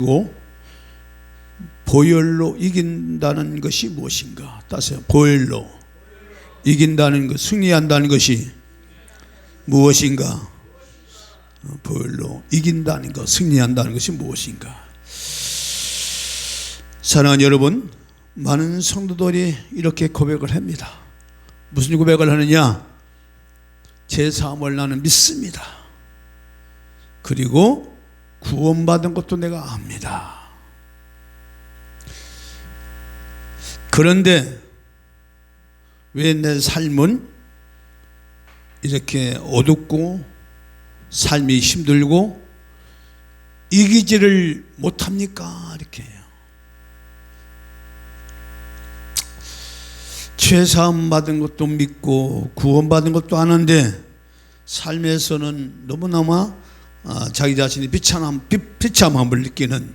그리고 보혈로 이긴다는 것이 무엇인가? 따세요. 보혈로 이긴다는 것, 승리한다는 것이 무엇인가? 보혈로 이긴다는 것, 승리한다는 것이 무엇인가? 사랑하는 여러분, 많은 성도들이 이렇게 고백을 합니다. 무슨 고백을 하느냐? 제 사함을 나는 믿습니다. 그리고 구원받은 것도 내가 압니다. 그런데 왜 내 삶은 이렇게 어둡고 삶이 힘들고 이기지를 못합니까? 이렇게 해요. 죄사함 받은 것도 믿고 구원받은 것도 아는데 삶에서는 너무너무 자기 자신이 비참함을 느끼는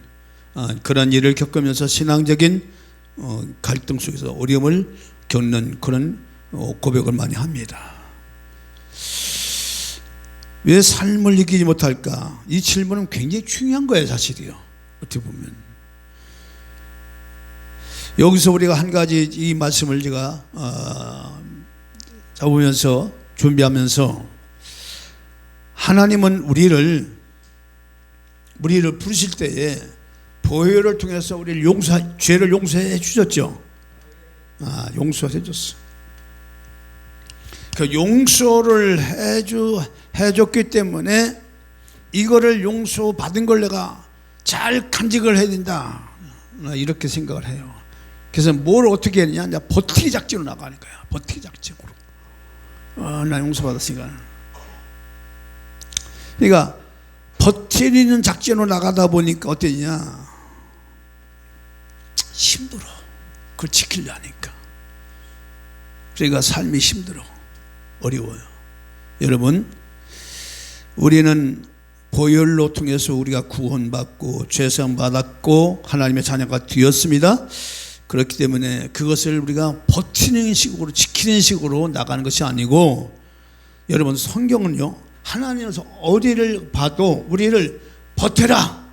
그런 일을 겪으면서 신앙적인 갈등 속에서 어려움을 겪는 그런 고백을 많이 합니다. 왜 삶을 이기지 못할까? 이 질문은 굉장히 중요한 거예요, 사실이요. 어떻게 보면 여기서 우리가 한 가지 이 말씀을 제가 잡으면서 준비하면서 하나님은 우리를 부르실 때에 보혈을 통해서 우리를 죄를 용서해 주셨죠. 용서해 줬어. 그 용서를 해줬기 때문에 이거를 용서받은 걸 내가 잘 간직을 해야 된다, 이렇게 생각을 해요. 그래서 뭘 어떻게 했냐? 이제 버티기 작전으로 나가는 거야. 버티기 작전으로. 나 용서받았으니까. 그러니까 버티는 작전으로 나가다 보니까 어땠냐? 힘들어. 그걸 지키려 하니까. 그러니까 삶이 힘들어. 어려워요. 여러분, 우리는 보혈로 통해서 우리가 구원받고 죄사함 받았고 하나님의 자녀가 되었습니다. 그렇기 때문에 그것을 우리가 버티는 식으로, 지키는 식으로 나가는 것이 아니고, 여러분, 성경은요, 하나님께서 어디를 봐도 우리를 버텨라,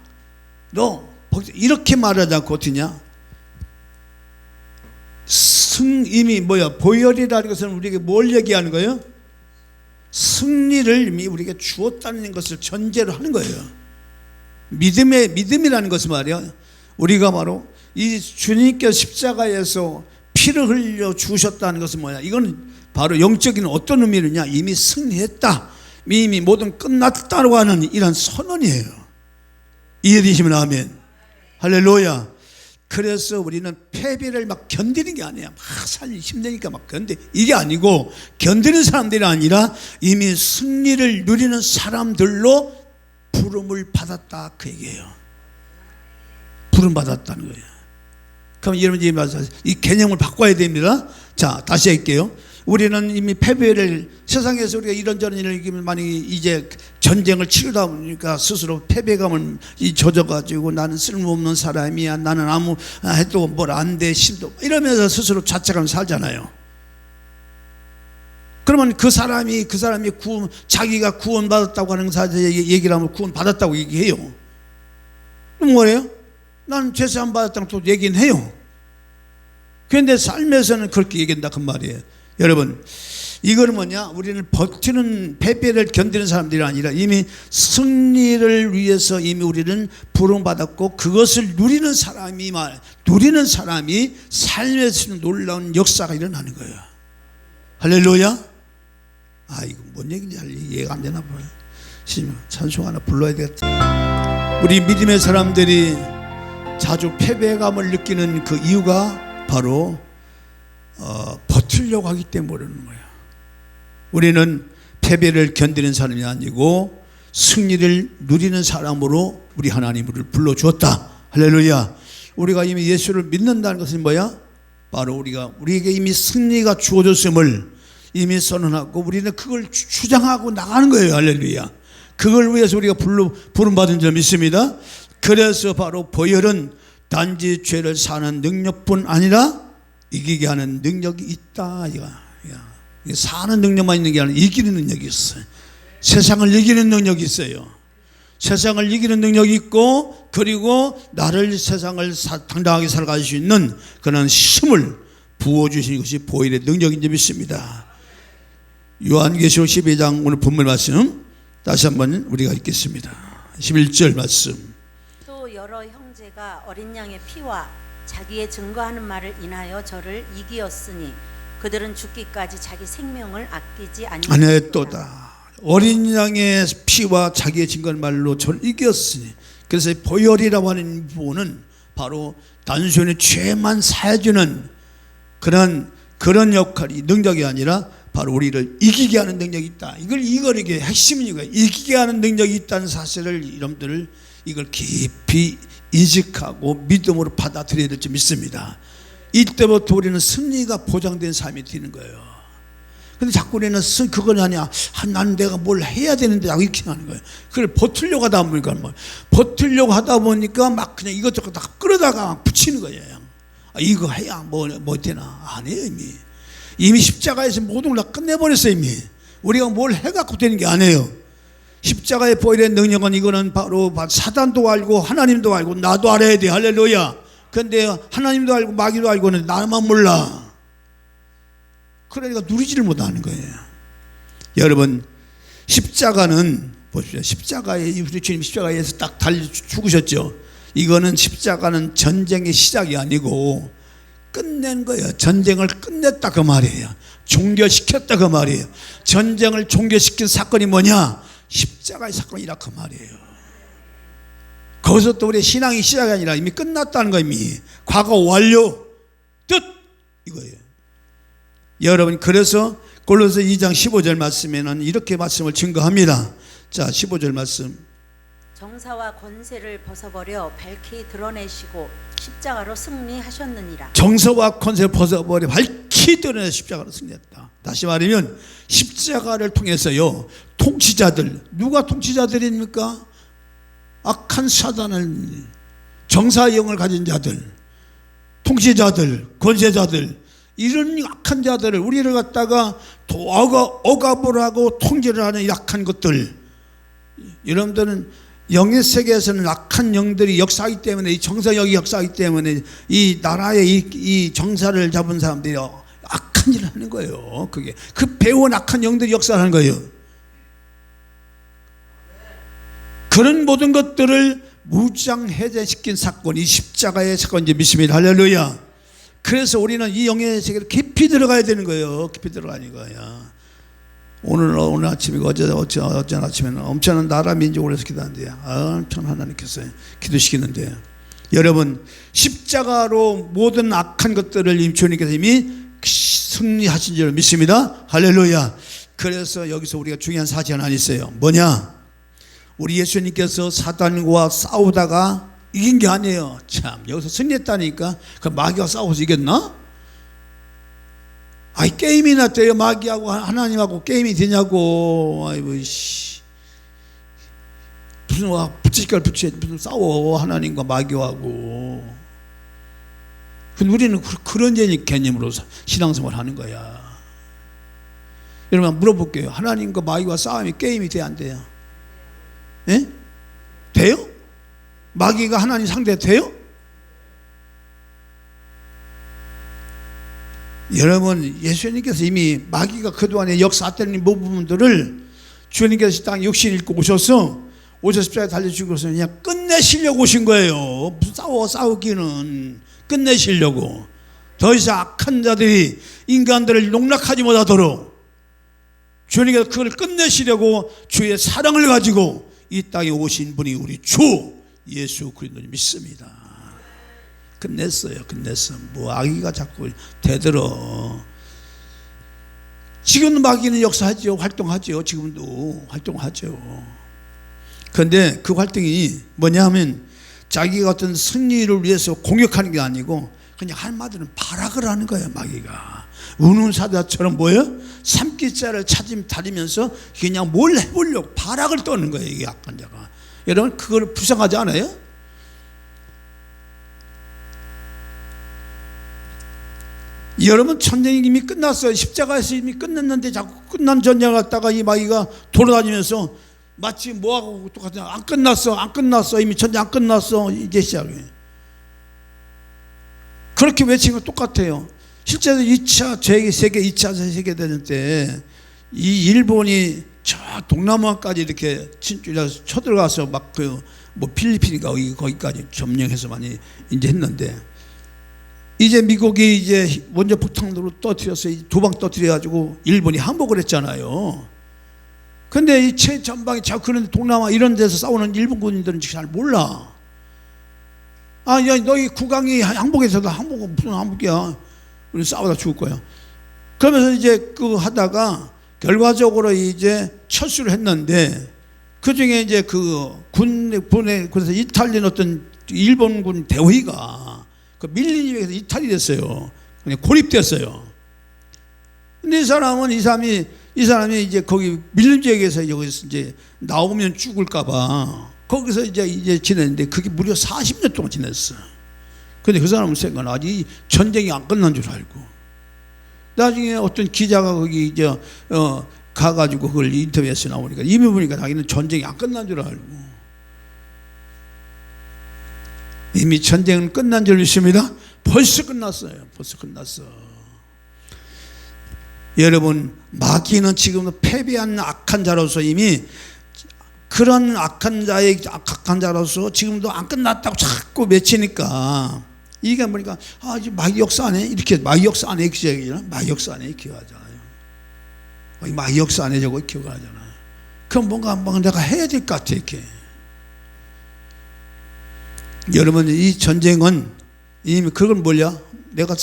너 이렇게 말하지 않고 어떠냐? 이미 보혈이라는 것은 우리에게 뭘 얘기하는 거예요? 승리를 이미 우리에게 주었다는 것을 전제로 하는 거예요. 믿음이라는 것은 말이야, 우리가 바로 이 주님께서 십자가에서 피를 흘려 주셨다는 것은 뭐냐? 이건 바로 영적인 어떤 의미느냐? 이미 승리했다, 이미 모든 끝났다고 하는 이런 선언이에요. 이해되시면 아멘. 할렐루야. 그래서 우리는 패배를 막 견디는 게 아니야. 막 살기 힘드니까 막 이게 아니고, 견디는 사람들이 아니라 이미 승리를 누리는 사람들로 부름을 받았다, 그 얘기예요. 부름 받았다는 거예요. 그럼 여러분, 이 개념을 바꿔야 됩니다. 자, 다시 할게요. 우리는 이미 패배를, 세상에서 우리가 이런저런 일을 이기면 만약에 이제 전쟁을 치르다 보니까 스스로 패배감을 젖어가지고 나는 쓸모없는 사람이야, 나는 아무 해도 뭘 안 돼, 힘도, 이러면서 스스로 자책하면서 살잖아요. 그러면 그 사람이 자기가 구원받았다고 하는 사람에게 얘기를 하면 구원받았다고 얘기해요. 그럼 뭐예요? 나는 죄사함 받았다고 또 얘기는 해요. 그런데 삶에서는 그렇게 얘기한다, 그 말이에요. 여러분, 이거는 뭐냐? 우리는 버티는, 패배를 견디는 사람들이 아니라 이미 승리를 위해서 이미 우리는 부름받았고, 그것을 누리는 사람이 삶에서 놀라운 역사가 일어나는 거예요. 할렐루야. 이거 뭔 얘기인지 이해가 안 되나 봐요. 찬송 하나 불러야 되겠다. 우리 믿음의 사람들이 자주 패배감을 느끼는 그 이유가 바로 버티려고 하기 때문에 그러는 거야. 우리는 패배를 견디는 사람이 아니고 승리를 누리는 사람으로 우리 하나님을 불러주었다. 할렐루야. 우리가 이미 예수를 믿는다는 것은 뭐야? 바로 우리에게 이미 승리가 주어졌음을 이미 선언하고 우리는 그걸 주장하고 나가는 거예요. 할렐루야. 그걸 위해서 우리가 부름받은 줄 믿습니다. 그래서 바로 보혈은 단지 죄를 사는 능력뿐 아니라 이기게 하는 능력이 있다. 사는 능력만 있는 게 아니라 이기는 능력이 있어요. 세상을 이기는 능력이 있어요. 세상을 이기는 능력이 있고, 그리고 나를 세상을 당당하게 살아갈 수 있는 그런 힘을 부어주신 것이 보혈의 능력인지 믿습니다. 요한계시록 12장 오늘 본문 말씀 다시 한번 우리가 읽겠습니다. 11절 말씀. 또 여러 형제가 어린 양의 피와 자기의 증거하는 말을 인하여 저를 이기었으니 그들은 죽기까지 자기 생명을 아끼지 아니하였도다. 어린 양의 피와 자기의 증거하는 말로 저를 이겼으니. 그래서 보혈이라고 하는 부분은 바로 단순히 죄만 사해주는 그런 역할이, 능력이 아니라 바로 우리를 이기게 하는 능력이 있다. 이게 핵심인 이거예요. 이기게 하는 능력이 있다는 사실을 여러분들 이걸 깊이 인식하고 믿음으로 받아들여야 될지 믿습니다. 이때부터 우리는 승리가 보장된 삶이 되는 거예요. 근데 자꾸 우리는 그건 아니야. 나는 내가 뭘 해야 되는데 이렇게 하는 거예요. 그걸 버틸려고 하다 보니까 막 그냥 이것저것 다 끌어다가 막 붙이는 거예요. 이거 해야 뭐 되나? 아니에요. 이미 십자가에서 모든 걸 다 끝내버렸어요. 이미 우리가 뭘 해갖고 되는 게 아니에요. 십자가의 보혈의 능력은 이거는 바로 사단도 알고 하나님도 알고 나도 알아야 돼. 할렐루야. 그런데 하나님도 알고 마귀도 알고는 나만 몰라. 그러니까 누리지를 못하는 거예요. 여러분, 십자가는 보십시오. 십자가에 우리 주님 십자가에서 딱 달려 죽으셨죠. 이거는 십자가는 전쟁의 시작이 아니고 끝낸 거예요. 전쟁을 끝냈다 그 말이에요. 종결시켰다 그 말이에요. 전쟁을 종결시킨 사건이 뭐냐? 십자가의 사건이라 그 말이에요. 거기서 또 우리의 신앙이 시작이 아니라 이미 끝났다는 거, 이미 과거 완료, 뜻, 이거예요. 여러분, 그래서 골로새 2장 15절 말씀에는 이렇게 말씀을 증거합니다. 자, 15절 말씀. 정사와 권세를 벗어버려 밝히 드러내시고 십자가로 승리하셨느니라. 정사와 권세를 벗어버려 밝히 드러내 십자가로 승리했다. 다시 말하면 십자가를 통해서요, 통치자들, 누가 통치자들입니까? 악한 사단을, 정사의 영을 가진 자들, 통치자들, 권세자들, 이런 악한 자들을, 우리를 갖다가 억압을 하고 통제를 하는 약한 것들, 여러분들은 영의 세계에서는 악한 영들이 역사하기 때문에, 이 정사역이 역사하기 때문에 이 나라의 이 정사를 잡은 사람들이 악한 일을 하는 거예요. 그게 그 배운 악한 영들이 역사하는 거예요. 그런 모든 것들을 무장 해제시킨 사건이 십자가의 사건인지 믿습니다. 할렐루야. 그래서 우리는 이 영의 세계를 깊이 들어가야 되는 거예요. 깊이 들어가는 거야. 오늘 아침이고 어제 아침에는 엄청난 나라 민족을 해서 기도하는데요. 엄청 하나님께서 기도시키는데요. 여러분, 십자가로 모든 악한 것들을 이미 주님께서 이미 승리하신 줄 믿습니다. 할렐루야. 그래서 여기서 우리가 중요한 사실 하나 있어요. 뭐냐? 우리 예수님께서 사단과 싸우다가 이긴 게 아니에요. 참, 여기서 승리했다니까. 그 마귀와 싸워서 이겼나? 게임이나 돼요. 마귀하고 하나님하고 게임이 되냐고. 아이고, 씨. 무슨 무슨 싸워, 하나님과 마귀하고. 근데 우리는 그런 개념으로 신앙생활을 하는 거야. 여러분, 물어볼게요. 하나님과 마귀와 싸움이 게임이 돼야 안 돼요? 예? 돼요? 마귀가 하나님 상대 돼요? 여러분, 예수님께서 이미 마귀가 그동안에 역사했던 부분들을 주님께서 땅 육신 입고 오셔서 십자가에 달려 죽어서 그냥 끝내시려고 오신 거예요. 싸우기는 끝내시려고. 더 이상 악한 자들이 인간들을 농락하지 못하도록 주님께서 그걸 끝내시려고 주의 사랑을 가지고 이 땅에 오신 분이 우리 주 예수 그리스도를 믿습니다. 끝냈어요. 뭐 아기가 자꾸 대들어. 지금 마귀는 역사하죠. 활동하죠. 지금도 활동하죠. 그런데 그 활동이 뭐냐 하면 자기가 어떤 승리를 위해서 공격하는 게 아니고 그냥 한마디로 발악을 하는 거예요. 마귀가 운운사자처럼 뭐예요? 삼키자를 다니면서 그냥 뭘 해보려고 발악을 떠는 거예요. 이게 악한 자가. 여러분, 그걸 불쌍하지 않아요? 여러분, 전쟁이 이미 끝났어요. 십자가에서 이미 끝났는데 자꾸 끝난 전쟁을 갖다가 이 마귀가 돌아다니면서 마치 뭐하고 똑같냐. 안 끝났어. 이미 전쟁 안 끝났어. 이제 시작해. 그렇게 외치는 거 똑같아요. 실제로 2차 세계 2차 세계대전 때 이 일본이 저 동남아까지 이렇게 진출해서 쳐들어가서 막 그 뭐 필리핀인가 거기까지 점령해서 많이 이제 했는데, 이제 미국이 이제 원자 폭탄으로 터뜨려서 두 방 터뜨려가지고 일본이 항복을 했잖아요. 근데 이 최전방에 자꾸 그런 동남아 이런 데서 싸우는 일본 군인들은 잘 몰라. 아, 야, 너희 국왕이 항복해서도 항복은 무슨 항복이야. 우리 싸우다 죽을 거야. 그러면서 이제 그 하다가 결과적으로 이제 철수를 했는데, 그 중에 이제 그 군에 그래서 이탈리아 어떤 일본군 대위가 그 밀린 입에서 이탈이 됐어요. 그냥 고립됐어요. 근데 이 사람이 이제 거기 밀림 지역에서 여기서 이제 나오면 죽을까봐 거기서 이제 지냈는데, 그게 무려 40년 동안 지냈어. 근데 그 사람은 생각나. 이 전쟁이 안 끝난 줄 알고. 나중에 어떤 기자가 거기 이제 가가지고 그걸 인터뷰에서 나오니까 이미 보니까 자기는 전쟁이 안 끝난 줄 알고. 이미 전쟁은 끝난 줄 믿습니다. 벌써 끝났어요. 벌써 끝났어. 여러분, 마귀는 지금도 패배한 악한 자로서 이미 그런 악한 자로서 지금도 안 끝났다고 자꾸 외치니까, 이게 보니까 아, 이제 마귀 역사 안 해? 이렇게 마귀 역사 안 해? 마귀 역사 안 해? 기억하잖아요. 마귀 역사 안 해? 저거 기억하잖아요. 그럼 뭔가 내가 해야 될 것 같아. 이렇게. 여러분, 이 전쟁은 이미 그건 뭐냐? 내가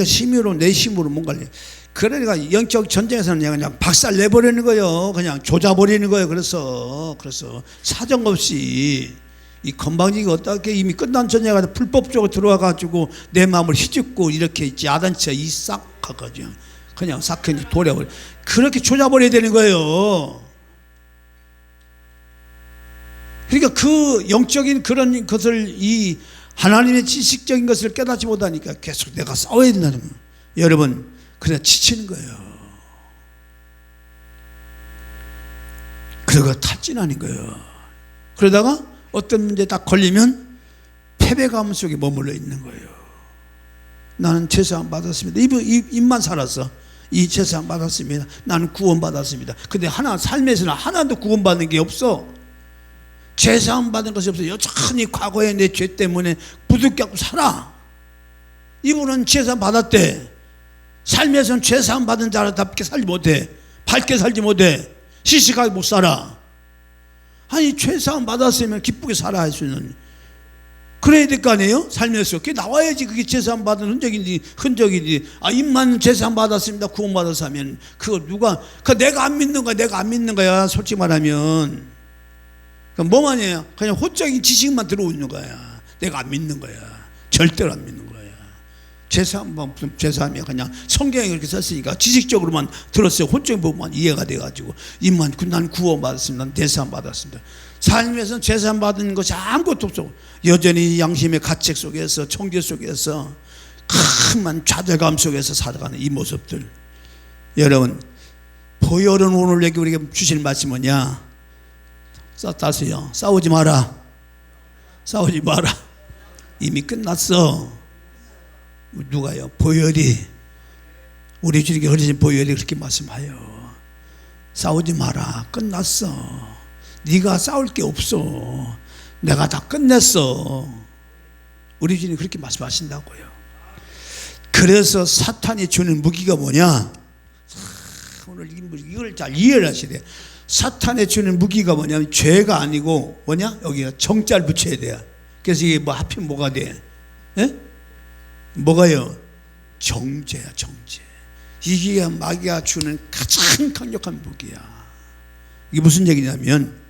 힘으로 내 힘으로 뭔가를 해. 그러니까 영적 전쟁에서는 그냥 박살 내버리는 거예요. 그냥 조져버리는 거예요. 그래서 사정없이 이 건방지게 어떻게 이미 끝난 전쟁에 가서 불법적으로 들어와가지고 내 마음을 휘젓고 이렇게 야단쳐 싹 가가지고 그냥 싹 돌려버려. 그렇게 조져버려야 되는 거예요. 그러니까 그 영적인 그런 것을, 이 하나님의 지식적인 것을 깨닫지 못하니까 계속 내가 싸워야 된다는 거예요. 여러분, 그래 지치는 거예요. 그러다가 탈진하는 거예요. 그러다가 어떤 문제에 딱 걸리면 패배감 속에 머물러 있는 거예요. 나는 제사함 받았습니다. 입만 살았어. 이 제사함 받았습니다. 나는 구원 받았습니다. 근데 삶에서는 하나도 구원 받는 게 없어. 제사함 받은 것이 없어. 여전히 과거의 내 죄 때문에 부득이하고 살아. 이분은 제사함 받았대. 삶에서는 제사함 받은 자답게 살지 못해. 밝게 살지 못해. 시식하게 못 살아. 아니, 죄사함 받았으면 기쁘게 살아야 할 수 있는, 그래야 될 거 아니에요? 삶에서 그게 나와야지. 그게 죄사함 받은 흔적이지. 아, 입만 죄사함 받았습니다, 구원 받았어 하면 그거 누가, 내가 안 믿는 거야. 내가 안 믿는 거야. 솔직히 말하면 뭐만 해요? 그냥 호적인 지식만 들어오는 거야. 내가 안 믿는 거야. 절대로 안 믿는 거야. 죄사함이 그냥 성경에 그렇게 썼으니까 지식적으로만 들었어요. 혼적인 부분만 이해가 돼가지고 입만 난 구원 받았습니다. 난 제사함 받았습니다. 삶에서는 제사함 받은 것이 아무것도 없어. 여전히 양심의 가책 속에서, 청계 속에서, 큰 좌절감 속에서 살아가는 이 모습들. 여러분, 보혈은 오늘 여기 우리가 주실 말씀이 뭐냐? 따세요. 싸우지 마라. 싸우지 마라. 이미 끝났어. 누가요? 보혈이, 우리 주님께 흐르신 보혈이 그렇게 말씀하여. 싸우지 마라. 끝났어. 네가 싸울 게 없어. 내가 다 끝냈어. 우리 주님이 그렇게 말씀하신다고요. 그래서 사탄이 주는 무기가 뭐냐? 오늘 이걸 잘 이해를 하셔야 돼요. 사탄이 주는 무기가 뭐냐면 죄가 아니고 뭐냐? 여기가 정자를 붙여야 돼요. 그래서 이게 하필 뭐가 돼? 예? 뭐가요? 정죄야, 정죄. 이게 마귀가 주는 가장 강력한 무기야. 이게 무슨 얘기냐면,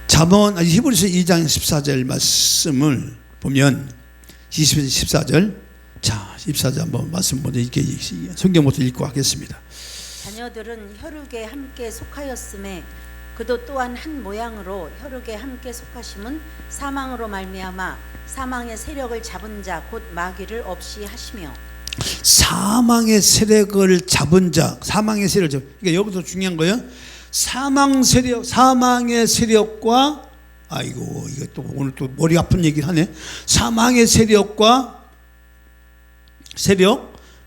히브리서 2장 14절 말씀을 보면 14절, 자 14절 한번 말씀 먼저 이렇게 성경부터 읽고 하겠습니다. 자녀들은 혈육에 함께 속하였음에 그도 또한 한 모양으로 혈육에 함께 속하심은 사망으로 말미암아 사망의 세력을 잡은 자 곧 마귀를 없이 하시며. 사망의 세력을 잡은 자, 사망의 세력을 잡은 자. 그러니까 여기서 중요한 거예요. 사망의 세력과, 아이고, 이거 또 오늘 또 머리 아픈 얘기를 하네. 사망의 세력,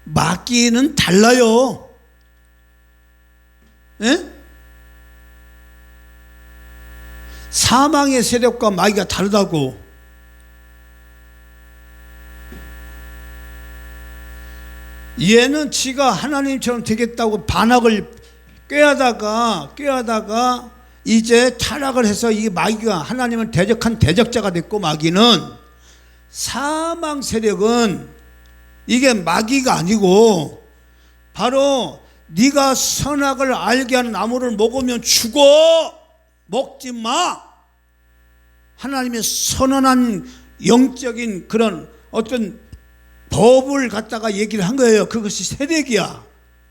마귀는 달라요. 예? 사망의 세력과 마귀가 다르다고. 얘는 지가 하나님처럼 되겠다고 반악을 꾀하다가 이제 타락을 해서 이 마귀가 하나님을 대적한 대적자가 됐고, 마귀는, 사망 세력은 이게 마귀가 아니고 바로 네가 선악을 알게 하는 나무를 먹으면 죽어, 먹지 마. 하나님의 선언한 영적인 그런 어떤 법을 갖다가 얘기를 한 거예요. 그것이 세력이야.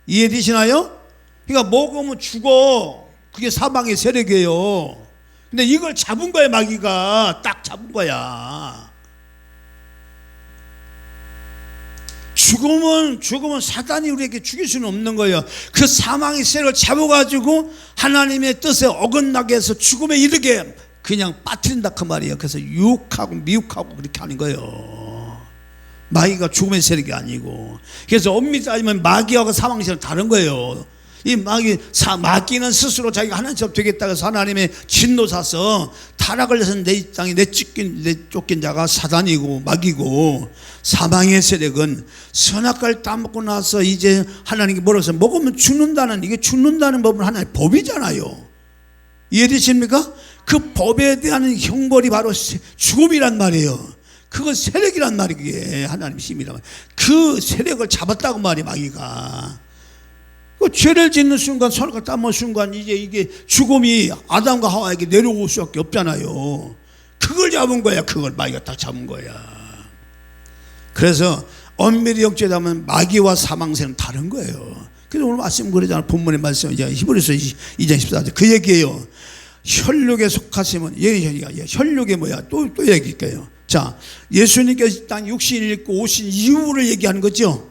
이해되시나요? 그러니까 먹으면 죽어. 그게 사망의 세력이에요. 근데 이걸 잡은 거야, 마귀가. 딱 잡은 거야. 죽으면 사단이 우리에게 죽일 수는 없는 거예요. 그 사망의 세력을 잡아가지고 하나님의 뜻에 어긋나게 해서 죽음에 이르게 그냥 빠뜨린다 그 말이에요. 그래서 유혹하고 미혹하고 그렇게 하는 거예요. 마귀가 죽음의 세력이 아니고. 그래서 엄밀히 따지면 마귀하고 사망의 세력은 다른 거예요. 이 마귀는 스스로 자기가 하나님처럼 되겠다고 해서 하나님의 진노 사서 타락을 해서 내 땅에 내쫓긴 자가 사단이고 마귀고, 사망의 세력은 선악과를 따먹고 나서 이제 하나님께 멀어서 먹으면 죽는다는, 이게 죽는다는 법은 하나의 법이잖아요. 이해되십니까? 그 법에 대한 형벌이 바로 죽음이란 말이에요. 그건 세력이란 말이에요. 그게 하나님 힘이란 말이에요. 그 세력을 잡았다고 말이에요, 마귀가. 그 죄를 짓는 순간, 선악과를 따먹는 순간 이제 이게 죽음이 아담과 하와에게 내려올 수밖에 없잖아요. 그걸 잡은 거야. 그걸 마귀가 딱 잡은 거야. 그래서 엄밀히 영적이라면 마귀와 사망세는 다른 거예요. 그래서 오늘 말씀 그러잖아요. 본문의 말씀, 이제 히브리서 2장 14절 그 얘기예요. 혈육에 속하시면, 혈육이 뭐야? 또 얘기할게요. 자, 예수님께서 땅 육신을 입고 오신 이유를 얘기하는 거죠.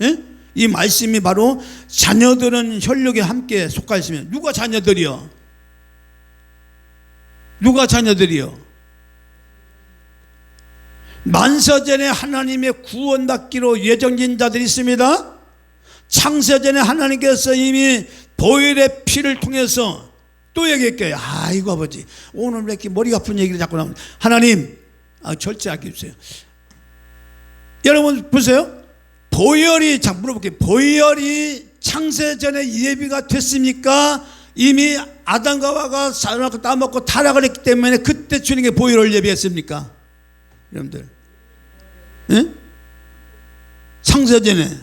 예? 이 말씀이 바로 자녀들은 혈육에 함께 속하 있으면, 누가 자녀들이요? 누가 자녀들이요? 만세전에 하나님의 구원받기로 예정된 자들이 있습니다. 창세전에 하나님께서 이미 보혈의 피를 통해서, 또 얘기할게요. 아이고 아버지, 오늘 왜 이렇게 머리가 아픈 얘기를 자꾸 나옵니다. 하나님, 절제하게 해주세요. 여러분 보세요. 보혈이, 자 물어볼게요. 보혈이 창세전에 예비가 됐습니까? 이미 아담과 하와가 선악과를 따먹고 타락을 했기 때문에 그때 주님께 보혈을 예비했습니까? 여러분들, 예? 창세전에.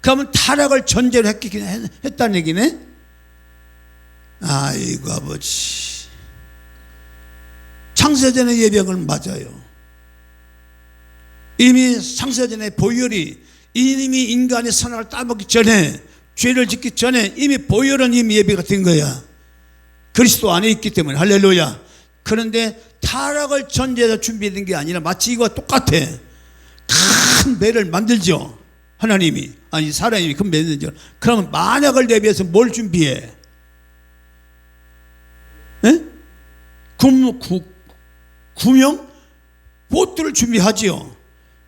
그러면 타락을 전제로 했다는 얘기네. 아이고 아버지, 창세전에 예비한 건 맞아요. 이미 창세전에 보혈이, 이미 인간이 선악을 따먹기 전에, 죄를 짓기 전에 이미 보혈은 이미 예비가 된 거야. 그리스도 안에 있기 때문에. 할렐루야. 그런데 타락을 전제해서 준비된 게 아니라 마치 이거와 똑같아. 큰 배를 만들죠, 하나님이. 아니 사람이 큰 배를 만들죠. 그러면 만약을 대비해서 뭘 준비해? 에? 구명 보트를 준비하지요.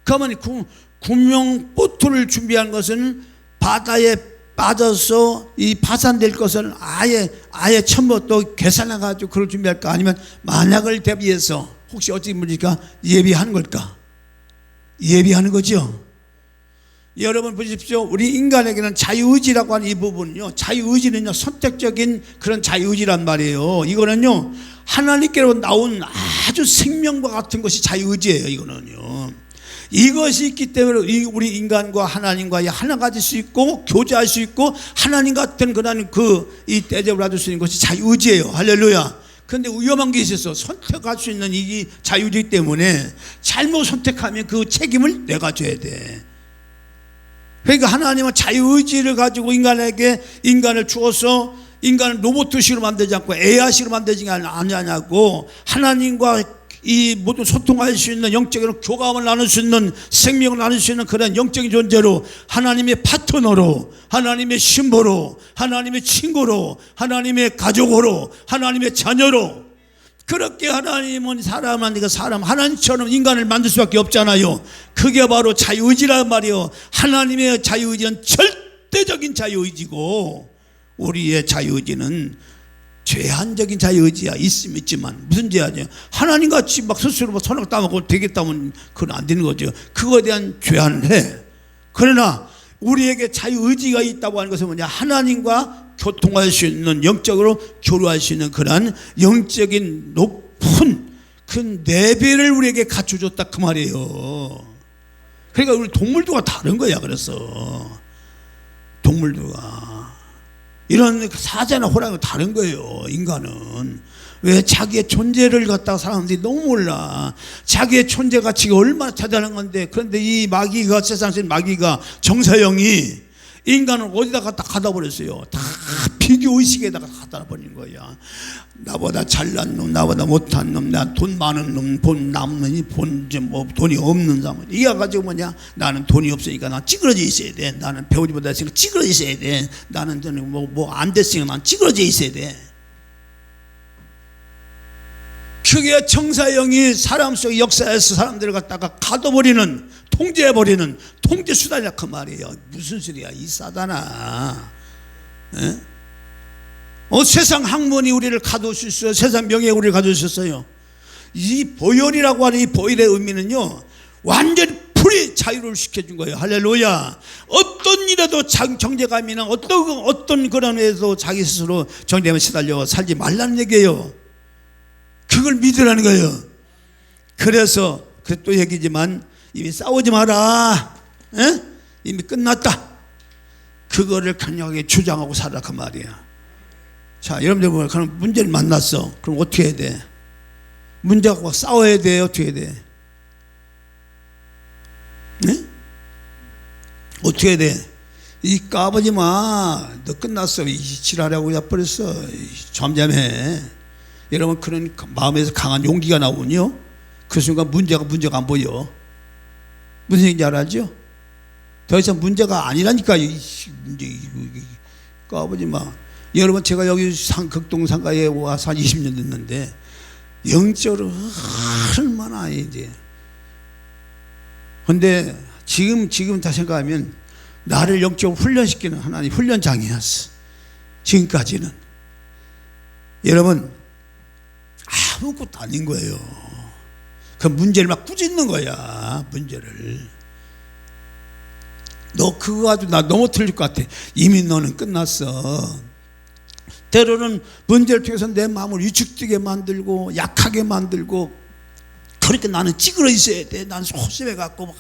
그러면 구명 보트를 준비한 것은 바다에 빠져서 이 파산될 것을 아예 처음부터 계산해가지고 그걸 준비할까? 아니면 만약을 대비해서 혹시 어찌 보니까 예비하는 걸까? 예비하는 거죠. 여러분 보십시오. 우리 인간에게는 자유의지라고 하는 이 부분은요, 자유의지는요 선택적인 그런 자유의지란 말이에요. 이거는요 하나님께로 나온 아주 생명과 같은 것이 자유의지예요. 이거는요, 이것이 있기 때문에 우리 인간과 하나님과 하나가 될 수 있고 교제할 수 있고 하나님 같은 그런 이 대접을 받을 수 있는 것이 자유의지예요. 할렐루야. 그런데 위험한 게 있어서 선택할 수 있는 이 자유의지 때문에 잘못 선택하면 그 책임을 내가 져야 돼. 그러니까 하나님은 자유의지를 가지고 인간을 주어서 인간을 로봇식으로 만들지 않고 AI식으로 만들지 않냐고, 하나님과 이 모든 소통할 수 있는 영적인 교감을 나눌 수 있는 생명을 나눌 수 있는 그런 영적인 존재로 하나님의 파트너로 하나님의 신부로 하나님의 친구로 하나님의 가족으로 하나님의 자녀로 그렇게 하나님은 사람 하나님처럼 인간을 만들 수밖에 없잖아요. 그게 바로 자유의지란 말이에요. 하나님의 자유의지는 절대적인 자유의지고 우리의 자유의지는 제한적인 자유의지야. 있지만 무슨 제한이야? 하나님같이 막 스스로 막 선악 따먹고 되겠다면 그건 안 되는 거죠. 그거에 대한 제한을 해. 그러나 우리에게 자유의지가 있다고 하는 것은 뭐냐? 하나님과 교통할 수 있는 영적으로 교류할 수 있는 그런 영적인 높은 큰 내배를 우리에게 갖춰줬다 그 말이에요. 그러니까 우리 동물도가 다른 거야. 그래서 동물도가 이런 사자나 호랑이가 다른 거예요. 인간은 왜 자기의 존재를 갖다가 사람들이 너무 몰라. 자기의 존재 가치가 얼마나 대단한 건데. 그런데 이 마귀가 세상에 마귀가 정사형이 인간을 어디다 갖다 가다 버렸어요. 다 비교의식에다가 갖다 버린 거야. 나보다 잘난 놈, 나보다 못한 놈, 나 돈 많은 놈, 돈 남는 뭐 돈이 없는 사람. 이거 가지고 뭐냐? 나는 돈이 없으니까 난 찌그러져 있어야 돼. 나는 배우지 못했으니까 찌그러져 있어야 돼. 나는 뭐 안 됐으니까 난 찌그러져 있어야 돼. 그게 정사형이 사람 속 역사에서 사람들을 갖다가 가둬버리는, 통제해버리는 통제 수단이라 그 말이에요. 무슨 소리야 이 사단아. 세상 학문이 우리를 가두셨어요. 세상 명예 우리를 가두셨어요. 이 보혈이라고 하는 이 보혈의 의미는요, 완전히 풀이 자유를 시켜준 거예요. 할렐루야. 어떤 일에도 정죄감이나 어떤 그런 일에도 자기 스스로 정죄감에 시달려 살지 말라는 얘기예요. 그걸 믿으라는 거예요. 그래서 또 얘기지만 이미 싸우지 마라. 이미 끝났다. 그거를 강력하게 주장하고 살아 그 말이야. 자, 여러분들 보면 그럼 문제를 만났어. 그럼 어떻게 해야 돼? 문제하고 싸워야 돼? 어떻게 해야 돼? 어떻게 해야 돼? 이 까불지 마. 너 끝났어. 이 지랄하고 야버렸어. 잠잠해. 여러분 그런 마음에서 강한 용기가 나오면요, 그 순간 문제가 안 보여. 무슨 얘기인지 알았죠? 더 이상 문제가 아니라니까. 문제 까불지 마. 여러분 제가 여기 극동 상가에 와서 한 20년 됐는데 영적으로 얼마나 이제. 근데 지금 다 생각하면 나를 영적으로 훈련시키는 하나님 훈련장이었어. 지금까지는. 여러분 아무것도 아닌 거예요. 그 문제를 막 꾸짖는 거야. 문제를. 너 그거 가지고 나 너무 틀릴 것 같아. 이미 너는 끝났어. 때로는 문제를 통해서 내 마음을 위축되게 만들고 약하게 만들고, 그러니까 나는 찌그러 있어야 돼. 나는 소심해 갖고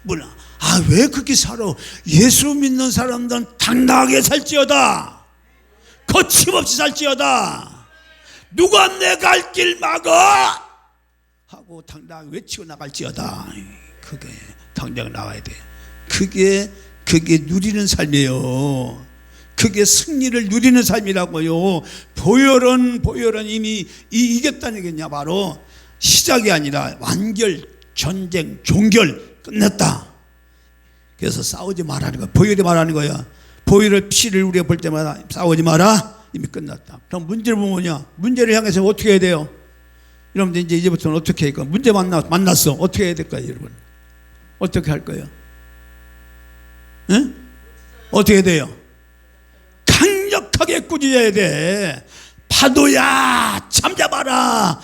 몰라. 왜 그렇게 살아? 예수 믿는 사람들은 당당하게 살지어다. 거침없이 살지어다. 누가 내 갈 길 막아 하고 당당하게 외치고 나갈지어다. 그게 당장 나가야 돼. 그게 누리는 삶이에요. 그게 승리를 누리는 삶이라고요. 보혈은 이미 이겼다는 얘기냐. 바로 시작이 아니라 완결, 전쟁, 종결 끝냈다. 그래서 싸우지 말라는 거야. 보혈이 말하는 거야. 보혈의 피를 우리가 볼 때마다 싸우지 마라. 이미 끝났다. 그럼 문제를 보면 뭐냐? 문제를 향해서 어떻게 해야 돼요? 여러분들 이제부터는 어떻게 할까? 문제 만났어. 어떻게 해야 될까요, 여러분? 어떻게 할 거예요? 어떻게 해야 돼요? 강력하게 꾸짖어야 돼. 파도야, 잠잠하라.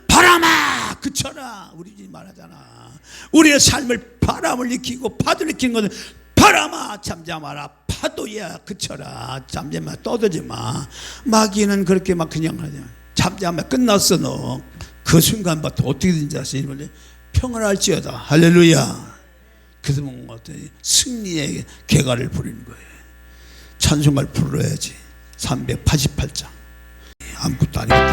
바람아, 그쳐라. 우리 집 말하잖아. 우리의 삶을 바람을 일으키고 파도를 일으키는 것은 바람아, 잠잠하라. 파도야, 그쳐라. 잠잠마, 떠들지 마. 마귀는 그렇게 막 그냥 하냐. 잠잠마, 끝났어. 너 그 순간부터 어떻게든지 하세요. 평안할지어다. 할렐루야. 그래서 뭔가 승리의 개가를 부리는 거예요. 찬송가를 불러야지. 388장. 아무것도 아니거든.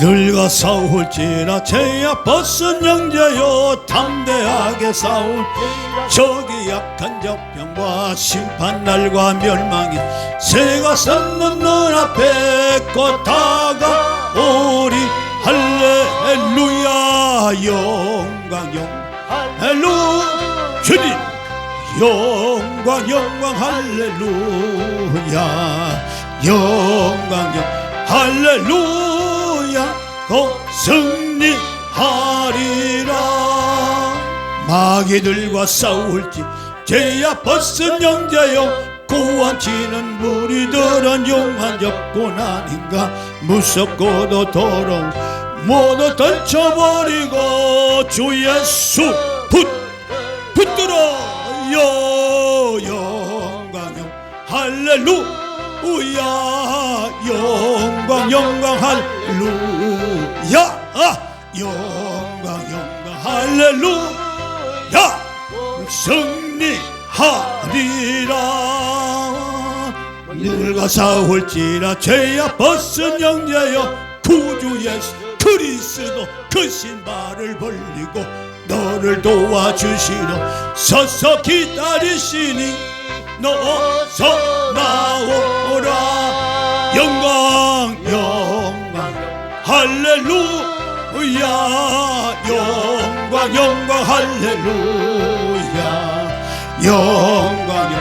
늙어 싸울지라 죄야 벗은 형제여 담대하게 싸울지라 저기 약한 적병과 심판날과 멸망이 새가 섰는 눈앞에 곧 다가오리 할렐루야 영광 할렐루야 주님 영광 할렐루야 영광 할렐루야 곧 승리하리라 마귀들과 싸울지 죄야 벗은 형제여 고한치는 무리들은 용한 적군 아닌가 무섭고도 더러운 모두 던져버리고 주 예수 붙들어 영광 할렐루야 영광 할렐루야 영광 할렐루야 승리하리라 늙어 싸울지라 죄야 벗은 형제여 구주 예수 그리스도 그 신발을 벌리고 너를 도와주시려 서서 기다리시니 너 어서 나오라 영광 할렐루야 영광 할렐루야 영광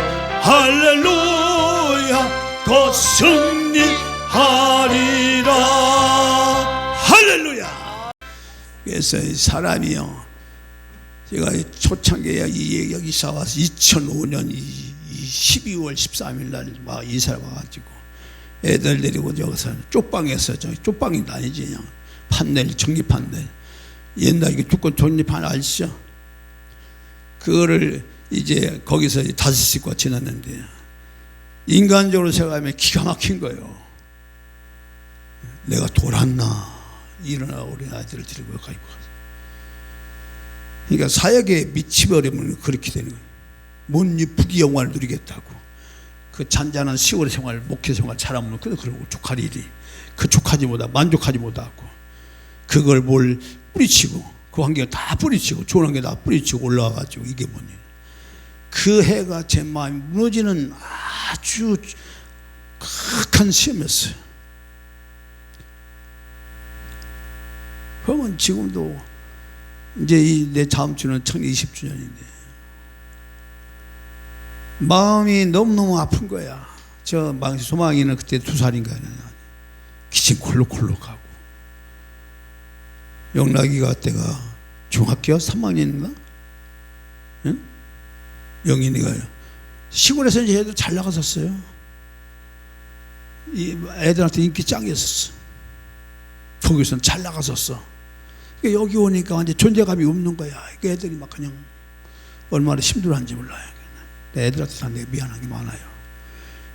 할렐루야 곧 승리하리라 할렐루야. 그래서 사람이요 제가 초창기에 여기 이사 와서 2005년 12월 13일 날 막 이사를 와가지고 애들 데리고 여기서 쪽방에서 저기 쪽방이 아니지 그냥 판넬 전기 판넬 옛날 이게 두꺼운 전기판 아시죠? 그거를 이제 거기서 5식구가 지났는데 인간적으로 생각하면 기가 막힌 거예요. 내가 돌았나 일어나 우리 아이들을 데리고 가고 그러니까 사역에 미치버리면 그렇게 되는 거예요. 뭔 부귀영화를 누리겠다고 그 잔잔한 시골의 생활 목회 생활 잘하면 그러고 족할 일이 그 족하지 못하고 만족하지 못하고 그걸 뭘 뿌리치고 그 환경을 다 뿌리치고 좋은 환경 다 뿌리치고 올라와가지고 이게 뭐냐 그 해가 제 마음이 무너지는 아주 극한 시험이었어요. 그러면 지금도 이제 내 다음 주는 1020주년인데 마음이 너무너무 아픈 거야. 저 소망이는 그때 2살인가 기침 콜록콜록하고 영락이가 때가 중학교 3학년인가? 응? 영인이가 시골에서 이제 애들 잘 나갔었어요. 이 애들한테 인기 짱이었었어. 거기서는 잘 나갔었어. 그러니까 여기 오니까 완전 존재감이 없는 거야. 그러니까 애들이 막 그냥 얼마나 힘들어하는지 몰라요. 애들한테 다 내가 미안한 게 많아요.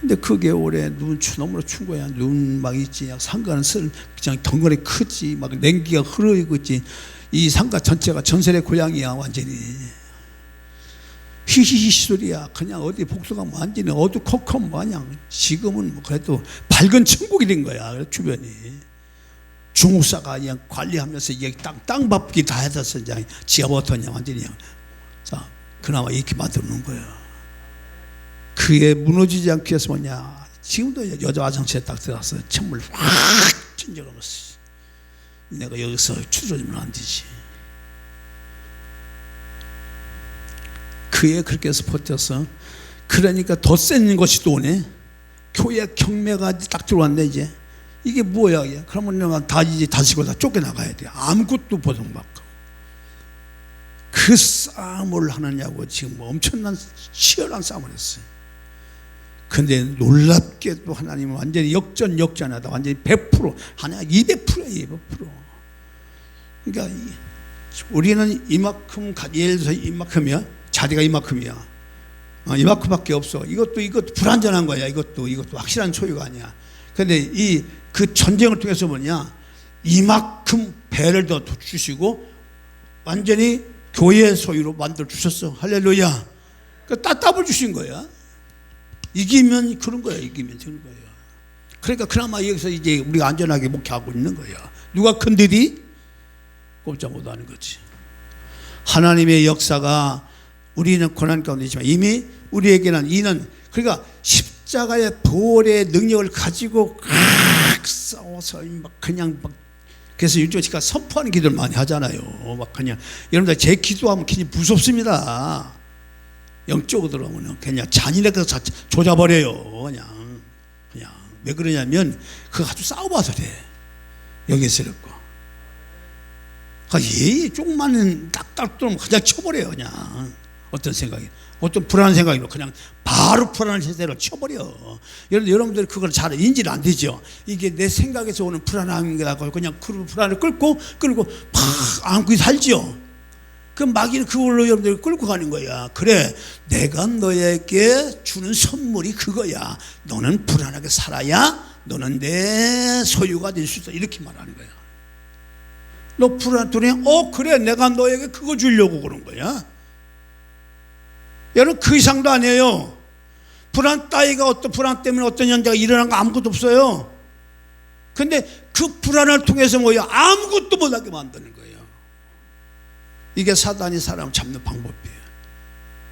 근데 그 겨울에 너무나 춘 거야. 눈 막 있지. 상가는 그냥 덩어리 크지. 막 냉기가 흐르고 있지. 이 상가 전체가 전설의 고향이야 완전히. 히히히 소리야. 그냥 어디 복도가 완전히 어두컴컴 마냥. 지금은 뭐 그래도 밝은 천국이 된 거야 주변이. 중국사가 그냥 관리하면서 이게 땅 밟기 다 해서 그냥 지하부터 그냥 완전히 그냥 자 그나마 이렇게 만들어 놓은 거야. 그게 무너지지 않기 위해서 뭐냐 지금도 여자 화장실에 딱 들어가서 찬물 확 던져가면서 내가 여기서 추스러지면 안 되지. 그에 그렇게 해서 버텨서 그러니까 더 센 것이 또 오네. 교회 경매가 딱 들어왔네. 이제 이게 뭐야 이게. 그러면 내가 다 이제 다시고 다 쫓겨나가야 돼. 아무것도 보상받고 그 싸움을 하느냐고 지금 뭐 엄청난 치열한 싸움을 했어요. 근데 놀랍게도 하나님은 완전히 역전하다. 완전히 100% 하나 200%야 200%. 그러니까 우리는 이만큼 예를 들어서 이만큼이야. 자리가 이만큼이야. 이만큼밖에 없어. 이것도 불완전한 거야. 이것도 확실한 소유가 아니야. 근데 그 전쟁을 통해서 뭐냐 이만큼 배를 더 주시고 완전히 교회의 소유로 만들어 주셨어. 할렐루야. 그러니까 따답을 주신 거야. 이기면 그런 거야. 이기면 그런 거예요. 그러니까 그나마 여기서 이제 우리가 안전하게 목회하고 있는 거예요. 누가 건드리? 꼼짝 못하는 거지. 하나님의 역사가 우리는 고난 가운데 있지만 이미 우리에게는 이는 그러니까 십자가의 보혈의 능력을 가지고 싸워서 막 그냥 막 그래서 요즘 제가 선포하는 기도를 많이 하잖아요. 막 그냥 여러분들 제 기도하면 굉장히 무섭습니다. 영적으로 들어오면 그냥 잔인하게 조져버려요. 그냥 왜 그러냐면 그거 아주 싸워봐서 돼. 영예스럽고. 그러니까 예의 조금만 딱딱 들어오면 그냥 쳐버려요. 그냥 어떤 생각이 어떤 불안한 생각이 그냥 바로 불안한 세대로 쳐버려. 여러분들이 그걸 잘 인지를 안 되죠. 이게 내 생각에서 오는 불안한 거라고 그냥 그 불안을 끌고 팍 안고 살죠. 그 마귀는 그걸로 여러분들이 끌고 가는 거야. 그래, 내가 너에게 주는 선물이 그거야. 너는 불안하게 살아야 너는 내 소유가 될 수 있어. 이렇게 말하는 거야. 너 불안하더니 그래, 내가 너에게 그거 주려고 그런 거야. 여러분 그 이상도 아니에요. 불안 따위가 어떤 불안 때문에 어떤 현자가 일어난 거 아무것도 없어요. 근데 그 불안을 통해서 뭐야? 아무것도 못하게 만드는 거예요. 이게 사단이 사람을 잡는 방법이에요.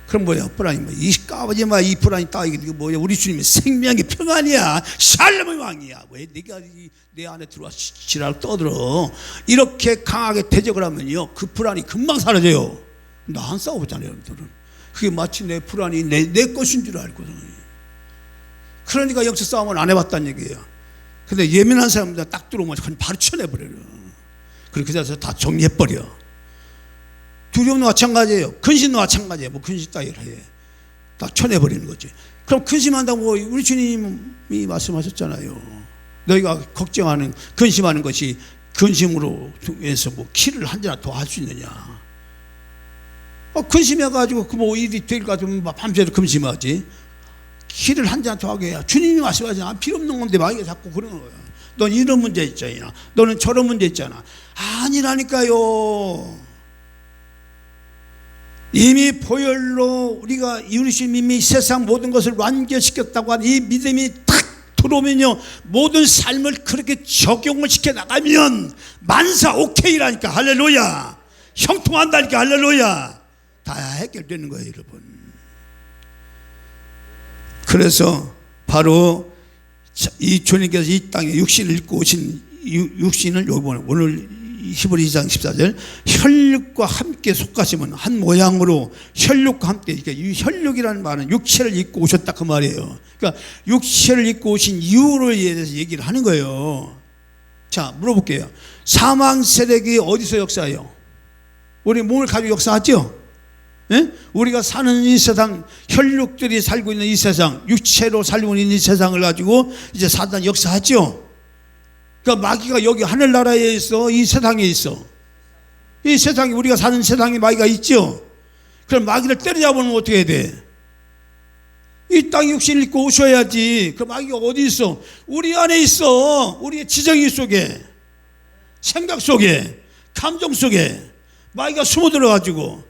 그럼 뭐야? 불안이 뭐 이 까부지 마. 이 불안이 따위가 이게 뭐야? 우리 주님이 생명의 평안이야. 샬롬의 왕이야. 왜 네가 내 안에 들어와 지랄 떠들어? 이렇게 강하게 대적을 하면요, 그 불안이 금방 사라져요. 나 안 싸워보잖아요, 여러분들은. 그게 마치 내 불안이 내 것인 줄 알거든. 그러니까 영적 싸움을 안 해봤다는 얘기예요. 근데 예민한 사람들 딱 들어오면 바로 쳐내버려요. 그렇게 돼서 다 정리해버려. 두려움도 마찬가지예요. 근심도 마찬가지예요. 뭐 근심 따위를 해. 다 쳐내버리는 거지. 그럼 근심한다고 우리 주님이 말씀하셨잖아요. 너희가 걱정하는, 근심하는 것이 근심으로 해서 뭐 키를 한 잔 더 할 수 있느냐. 근심해가지고 그 뭐 일이 될 것 같으면 밤새도록 근심하지. 키를 한 잔 더 하게 해야. 주님이 말씀하시잖아. 필요 없는 건데 마귀가 자꾸 그러는 거야. 넌 이런 문제 있잖아. 너는 저런 문제 있잖아. 아니라니까요. 이미 보혈로 우리가 이루신 이미 세상 모든 것을 완결시켰다고 하는 이 믿음이 탁 들어오면요, 모든 삶을 그렇게 적용을 시켜 나가면 만사 오케이라니까. 할렐루야. 형통한다니까. 할렐루야. 다 해결되는 거예요, 여러분. 그래서 바로 이 주님께서 이 땅에 육신을 입고 오신 육신을 요번에 오늘 히브리 2장 14절 혈육과 함께 속가시면 한 모양으로 혈육과 함께, 그러니까 이 혈육이라는 말은 육체를 입고 오셨다 그 말이에요. 그러니까 육체를 입고 오신 이유를 대해서 얘기를 하는 거예요. 자, 물어볼게요. 사망 세력이 어디서 역사해요? 우리 몸을 가지고 역사하죠? 예? 우리가 사는 이 세상, 혈육들이 살고 있는 이 세상, 육체로 살고 있는 이 세상을 가지고 이제 사단 역사하죠? 그러니까 마귀가 여기 하늘나라에 있어. 이 세상에 있어. 이 세상에, 우리가 사는 세상에 마귀가 있죠? 그럼 마귀를 때려잡으면 어떻게 해야 돼? 이 땅 육신을 입고 오셔야지. 그 마귀가 어디 있어? 우리 안에 있어. 우리의 지정의 속에, 생각 속에, 감정 속에 마귀가 숨어 들어가지고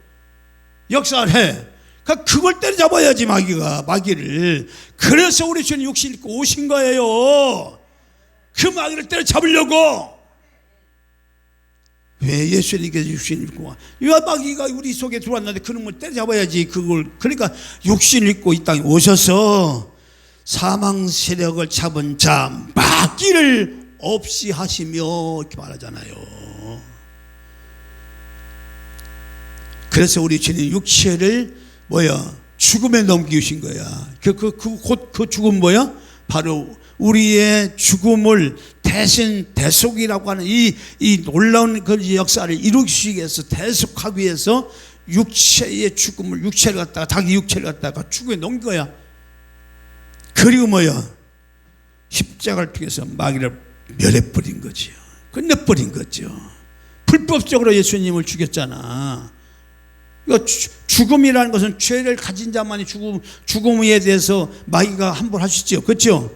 역사를 해. 그걸 때려잡아야지, 마귀를. 그래서 우리 주님 육신 입고 오신 거예요. 그 마귀를 때려잡으려고. 왜 예수님께서 육신 입고 와? 이 마귀가 우리 속에 들어왔는데 그놈을 때려잡아야지. 그러니까 육신 입고 이 땅에 오셔서 사망 세력을 잡은 자 마귀를 없이 하시며 이렇게 말하잖아요. 그래서 우리 주님 육체를 죽음에 넘기신 거야. 그 죽음 바로 우리의 죽음을 대신 대속이라고 하는 이 놀라운 그 역사를 이루시기 위해서, 대속하기 위해서 육체의 죽음을, 자기 육체를 갖다가 죽음에 넘긴 거야. 그리고 십자가를 통해서 마귀를 멸해버린 거지요. 끝내버린 거죠. 불법적으로 예수님을 죽였잖아. 그러니까 죽음이라는 것은 죄를 가진 자만이 죽음에 대해서 마귀가 함부로 하시죠. 그렇죠?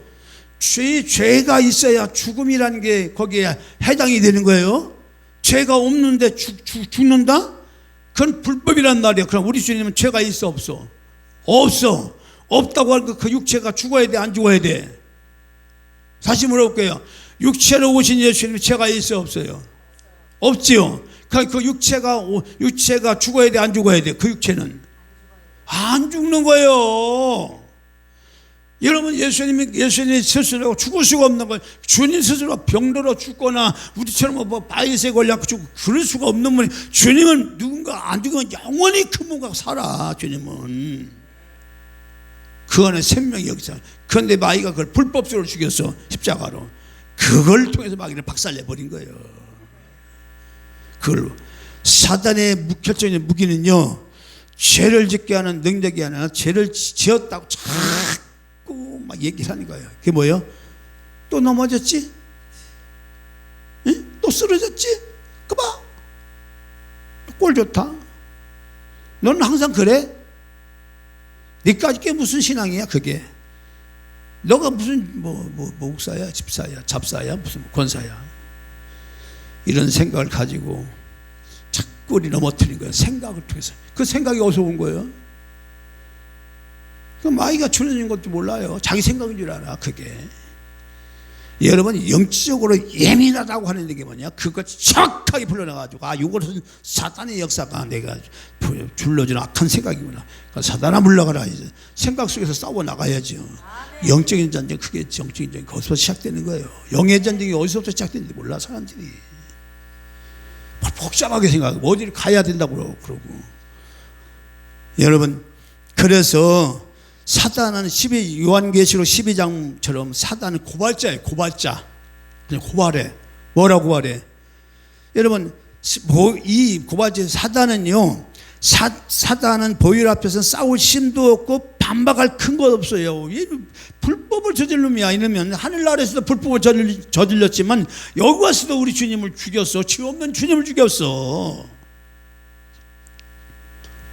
죄가 있어야 죽음이라는 게 거기에 해당이 되는 거예요. 죄가 없는데 죽는다? 그건 불법이란 말이야. 그럼 우리 주님은 죄가 있어, 없어? 없어. 없다고 하니까 그 육체가 죽어야 돼, 안 죽어야 돼? 다시 물어볼게요. 육체로 오신 예수님 죄가 있어요, 없어요? 없지요. 그 육체가 죽어야 돼, 안 죽어야 돼? 그 육체는 안 죽는 거예요. 여러분, 예수님이 스스로 죽을 수가 없는 거예요. 주님 스스로 병들어 죽거나 우리처럼 뭐 바이러스에 걸려서 죽고 그럴 수가 없는 분이, 주님은 누군가 안 죽으면 영원히 그 뭔가 살아. 주님은 그 안에 생명이 여기 있어. 그런데 마귀가 그걸 불법적으로 죽였어, 십자가로. 그걸 통해서 마귀를 박살내버린 거예요. 그걸 사단의 결정적인 무기는요, 죄를 짓게 하는 능력이 아니라 죄를 지었다고 자꾸 막 얘기를 하는 거예요. 그게 뭐예요? 또 넘어졌지? 응? 또 쓰러졌지? 그봐, 꼴 좋다. 너는 항상 그래? 니까지 게 무슨 신앙이야 그게? 너가 무슨 목사야, 집사야, 잡사야, 무슨 권사야? 이런 생각을 가지고 자꾸 우리 넘어뜨린 거예요. 생각을 통해서. 그 생각이 어디서 온 거예요? 그 마귀가 주는 것도 몰라요. 자기 생각인 줄 알아. 그게 여러분, 영적으로 예민하다고 하는 게 뭐냐? 그것 정확하게 불러내가지고, 아, 이것은 사단의 역사가 내가 줄러준 악한 생각이구나. 그러니까 사단아 물러가라. 이제 생각 속에서 싸워 나가야죠. 영적인 전쟁, 그게 영적인 전쟁, 거기서 시작되는 거예요. 영의 전쟁이 어디서부터 시작되는지 몰라 사람들이. 복잡하게 생각하고 어디를 가야 된다고 그러고. 여러분, 그래서 사단은 요한계시록 12장처럼 사단은 고발자예요. 고발자. 그냥 고발해. 뭐라고 고발해? 여러분, 이 고발자 사단은요, 사단은 보혈 앞에서 싸울 힘도 없고 반박할 큰 것 없어요. 불법을 저질 놈이야. 이러면 하늘나라에서도 불법을 저질렀지만 여기 와서도 우리 주님을 죽였어. 죄 없는 주님을 죽였어.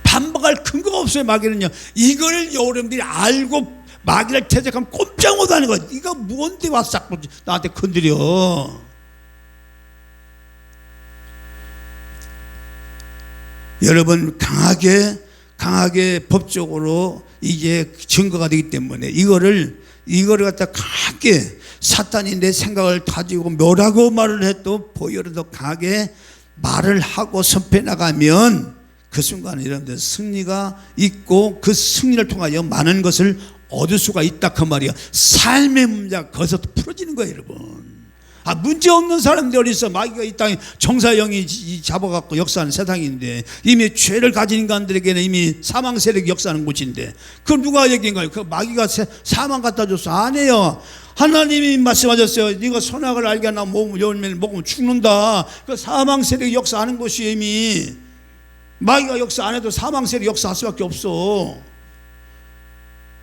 반박할 근거가 없어요. 마귀는요. 이걸 여러분들이 알고 마귀를 대적하면 꼼짝 못하는 거야. 네가 뭔데 와서 자꾸 나한테 건드려. 여러분, 강하게 법적으로 이게 증거가 되기 때문에 이거를 갖다 강하게, 사탄이 내 생각을 가지고 뭐라고 말을 해도 보혈을 더 강하게 말을 하고 선포해 나가면 그 순간에 여러분들 승리가 있고, 그 승리를 통하여 많은 것을 얻을 수가 있다 그 말이야. 삶의 문제가 거기서 풀어지는 거예요, 여러분. 아, 문제 없는 사람들이 어디 있어? 마귀가 이 땅에 정사형이 잡아갖고 역사하는 세상인데, 이미 죄를 가진 인간들에게는 이미 사망 세력이 역사하는 곳인데, 그걸 누가 얘기한 거예요? 그 마귀가 사망 갖다 줬어? 안 해요. 하나님이 말씀하셨어요. 네가 선악을 알게 하나 열매를 먹으면 죽는다. 그 사망 세력이 역사하는 곳이 이미, 마귀가 역사 안 해도 사망 세력이 역사할 수밖에 없어.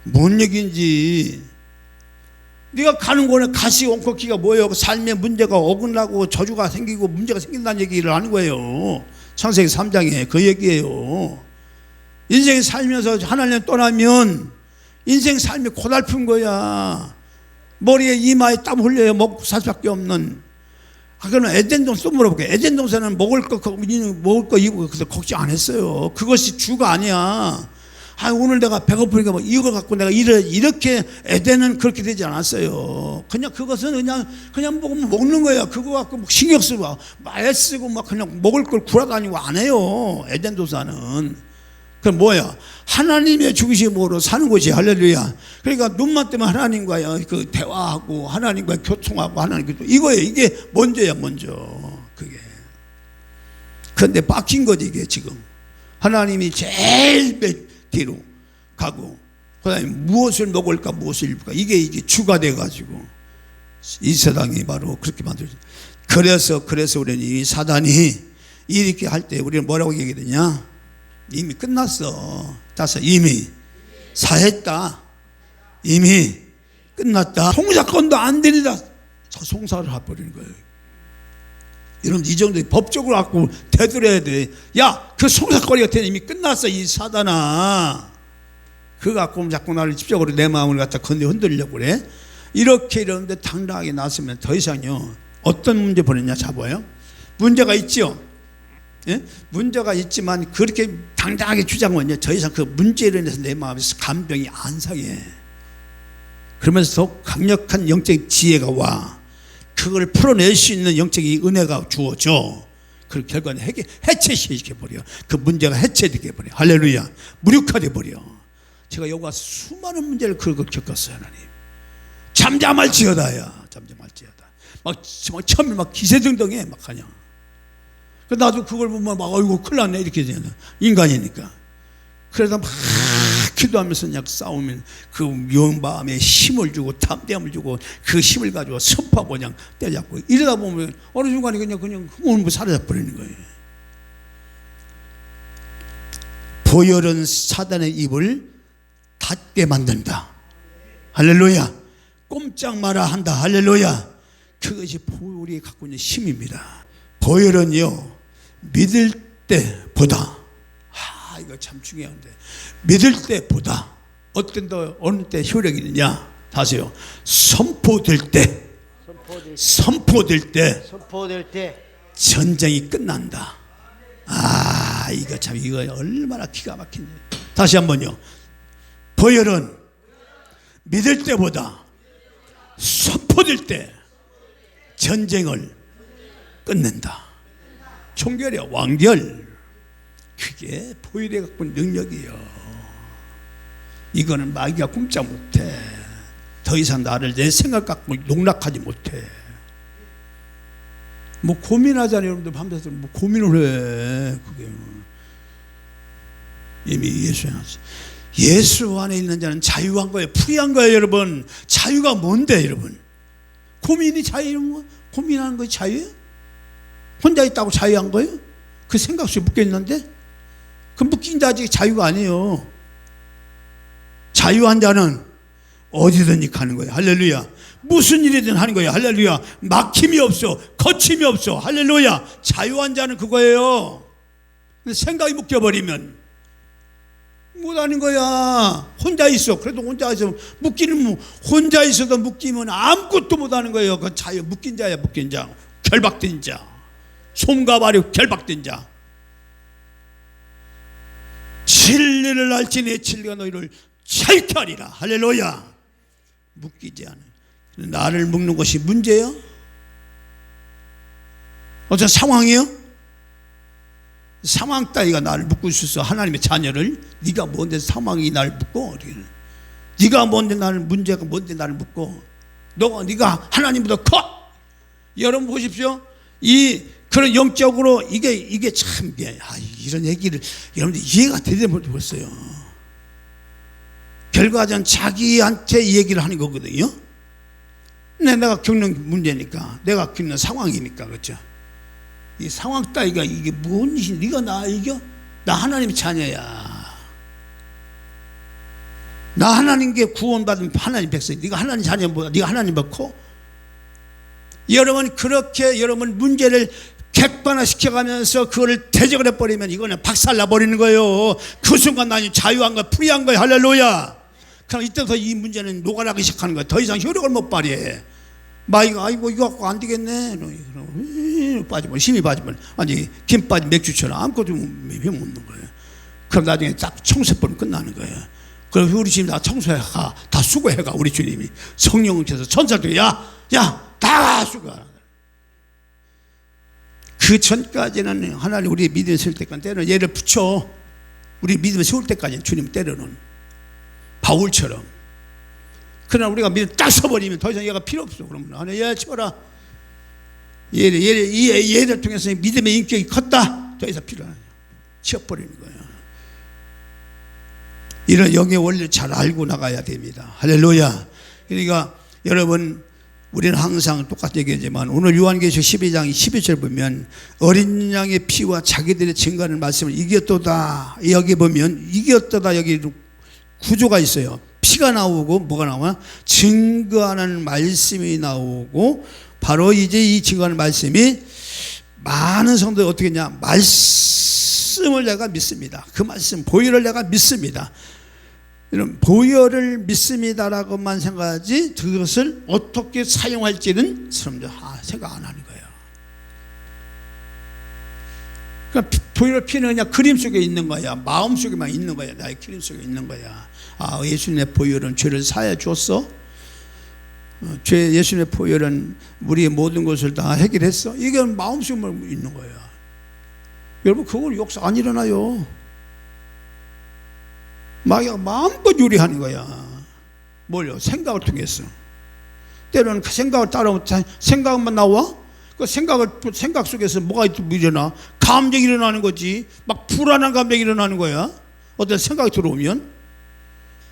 뭔 얘기인지. 네가 가는 곳에 가시 옹코키가 뭐예요? 삶의 문제가 어긋나고 저주가 생기고 문제가 생긴다는 얘기를 하는 거예요. 창세기 3장에 그 얘기예요. 인생 살면서 하나님 떠나면 인생 삶이 고달픈 거야. 머리에 이마에 땀 흘려요. 먹고 살 수밖에 없는. 그거는 에덴동산 또 물어볼게요. 에덴동산은 먹을 거 입고 그래서 걱정 안 했어요. 그것이 주가 아니야. 아, 오늘 내가 배고프니까 뭐 이걸 갖고 내가 이렇게 에덴은 그렇게 되지 않았어요. 그냥 그것은 그냥 먹는 거야. 그거 갖고 뭐 신경 쓰고 말 쓰고 막 그냥 먹을 걸 구하다니고 안 해요. 에덴 도사는. 그럼 뭐야? 하나님의 중심으로 사는 곳이 할렐루야. 그러니까 눈만 뜨면 하나님과 그 대화하고 하나님과 교통하고 하나님 이거예요. 이게 먼저야, 먼저. 그게. 그런데 빡친 거지 이게 지금. 하나님이 제일 뒤로 가고, 그 다음에 무엇을 먹을까 무엇을 입을까, 이게 주가 돼가지고 이 세상이 바로 그렇게 만들어져. 그래서 우리는 이 사단이 이렇게 할 때 우리는 뭐라고 얘기하느냐? 이미 끝났어. 따서 이미 사했다. 이미 끝났다. 송사건도 안 되리라. 저 송사를 해버리는 거예요. 여러분, 이 정도 법적으로 갖고 되돌아야 돼. 야, 그 송사거리가 되니 이미 끝났어, 이 사단아. 그거 갖고 자꾸 나를 집적으로 내 마음을 갖다 흔들려고 그래. 이렇게 이러는데 당당하게 나서면 더 이상요. 어떤 문제 보냈냐 잡아요. 문제가 있죠. 예? 문제가 있지만 그렇게 당당하게 주장하면 더 이상 그 문제로 인해서 내 마음에서 감정이 안 상해. 그러면서 더 강력한 영적 지혜가 와. 그걸 풀어낼 수 있는 영적인 은혜가 주어져. 그 결과는 해체시켜버려. 그 문제가 해체되게 버려. 할렐루야. 무력화돼 버려. 제가 여기 와서 수많은 문제를 겪었어요. 하나님 잠잠할지어다야. 잠잠할지어다. 막 처음에 막 기세등등해 막 하냐. 나도 그걸 보면 막 어이구 큰일 났네 이렇게 되는 인간이니까. 그래서 막 기도하면서 그냥 싸우면 그 마음에 힘을 주고 담대함을 주고 그 힘을 가지고 선포하고 그냥 때려잡고 이러다 보면 어느 순간에 그냥 흐물흐물 사라져 버리는 거예요. 보혈은 사단의 입을 닫게 만든다. 할렐루야. 꼼짝 마라 한다. 할렐루야. 그것이 보혈이 갖고 있는 힘입니다. 보혈은요 믿을 때보다 이거 참 중요한데 믿을 때보다 어느 때 효력이 있느냐 다시요. 선포될 때 전쟁이 끝난다. 이거 얼마나 기가 막힌지. 다시 한번요. 보혈은 믿을 때보다 선포될 때 전쟁을 끝낸다. 총결이야. 완결. 그게 보혈이 갖고 있는 능력이에요. 이거는 마귀가 꼼짝 못해. 더 이상 나를 내 생각 갖고 농락하지 못해. 뭐 고민하잖아요. 여러분들 밤새서 뭐 고민을 해. 그게 이미 예수 안에 있는 자는 자유한 거예요. 프리한 거예요. 여러분 자유가 뭔데 여러분? 고민이 자유는 고민하는 거 자유예요? 혼자 있다고 자유한 거예요? 그 생각 속에 묶여 있는데 그 묶인 자지 자유가 아니에요. 자유한 자는 어디든지 가는 거예요. 할렐루야. 무슨 일이든 하는 거예요. 할렐루야. 막힘이 없어. 거침이 없어. 할렐루야. 자유한 자는 그거예요. 근데 생각이 묶여버리면 못하는 거야. 혼자 있어. 그래도 혼자 있어. 묶이는 혼자 있어도 묶이면 아무것도 못하는 거예요. 그 자유 묶인 자야. 묶인 자. 결박된 자. 솜과 발이 결박된 자. 진리를 알지 내 진리가 너희를 자유케 하리라. 할렐루야. 묶이지 않은 나를 묶는 것이 문제예요? 어떤 상황이요? 상황 따위가 나를 묶을 수 있어. 하나님의 자녀를. 네가 뭔데 상황이 나를 묶고, 네가 뭔데 나를 문제가 뭔데 나를 묶고, 네가 하나님보다 커. 여러분 보십시오. 그런 영적으로 이게 참 이런 얘기를 여러분들 이해가 되지 못했어요. 결과적으로 자기한테 이 얘기를 하는 거거든요. 내가 겪는 문제니까, 내가 겪는 상황이니까. 그렇죠? 이 상황 따위가 이게 뭔 짓이, 네가 나 이겨? 나 하나님의 자녀야. 나 하나님께 구원받은 하나님 백성. 네가 하나님 자녀보다 네가 하나님보다 커? 여러분 그렇게 여러분 문제를 객관화시켜가면서 그거를 대적을 해버리면 이거는 박살나버리는 거예요. 그 순간 나는 자유한 거야. 프리한 거야. 할렐루야. 그럼 이때부터 이 문제는 녹아나기 시작하는 거야. 더 이상 효력을 못 발휘해. 마이가 이거 갖고 안 되겠네. 빠지면 힘이 빠지면 아니 김 빠진 맥주처럼 아무것도 힘 없는 거예요. 그럼 나중에 딱 청소해버리면 끝나는 거예요. 그럼 우리 주님 다 청소해가 다 수고해가. 우리 주님이 성령께서 천사들 다 수고하라. 그 전까지는 하나님 우리 믿음을 세울 때까지 때는 얘를 붙여. 우리 믿음을 세울 때까지는 주님 때려는 바울처럼. 그러나 우리가 믿음 딱 서버리면 더 이상 얘가 필요 없어. 그러면 하나 얘 쳐라. 얘를 통해서 믿음의 인격이 컸다. 더 이상 필요 안 해요. 치워버리는 거예요. 이런 영의 원리를 잘 알고 나가야 됩니다. 할렐루야. 그러니까 여러분 우리는 항상 똑같이 얘기하지만 오늘 요한계시록 12장 12절 보면 어린 양의 피와 자기들의 증거하는 말씀을 이겼도다. 여기 보면 이겼도다. 여기 구조가 있어요. 피가 나오고 뭐가 나와? 증거하는 말씀이 나오고 바로 이제 이 증거하는 말씀이 많은 성도들이 어떻게 했냐? 말씀을 내가 믿습니다. 그 말씀 보혈을 내가 믿습니다. 이런 보혈을 믿습니다라고만 생각하지 그것을 어떻게 사용할지는 사람들 생각 안 하는 거예요. 그러니까 보혈을 피는 그냥 그림 속에 있는 거야. 마음 속에만 있는 거야. 나의 그림 속에 있는 거야. 예수님의 보혈은 죄를 사해 줬어. 죄 예수님의 보혈은 우리의 모든 것을 다 해결했어. 이게 마음속에 있는 거야. 여러분 그걸 역사 안 일어나요. 마귀가 마음껏 요리하는 거야. 뭘요? 생각을 통해서. 때로는 그 생각을 따라오면 생각만 나와? 그 생각 속에서 뭐가 일어나? 감정이 일어나는 거지. 막 불안한 감정이 일어나는 거야. 어떤 생각이 들어오면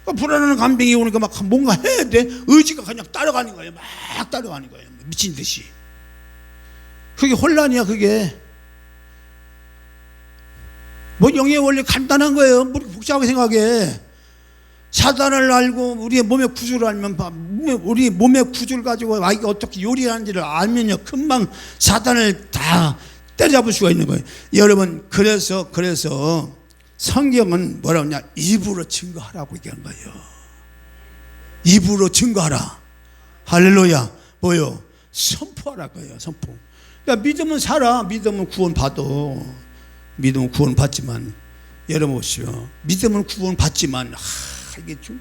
그 불안한 감정이 오니까 막 뭔가 해야 돼. 의지가 그냥 따라가는 거야. 막 따라가는 거야. 미친 듯이. 그게 혼란이야. 그게 뭐 영의 원리 간단한 거예요. 뭐 복잡하게 생각해. 사단을 알고 우리의 몸의 구조를 알면, 우리 몸의 구조를 가지고 마귀가 어떻게 요리하는지를 알면요 금방 사단을 다 때려잡을 수가 있는 거예요. 여러분 그래서 성경은 뭐라고 하냐? 입으로 증거하라고 얘기한 거예요. 입으로 증거하라. 할렐루야. 뭐요? 선포하라고요. 선포. 그러니까 믿으면 살아. 믿으면 구원 받아. 믿으면 구원 받지만, 여러분 보시오. 믿으면 구원 받지만, 이게 좀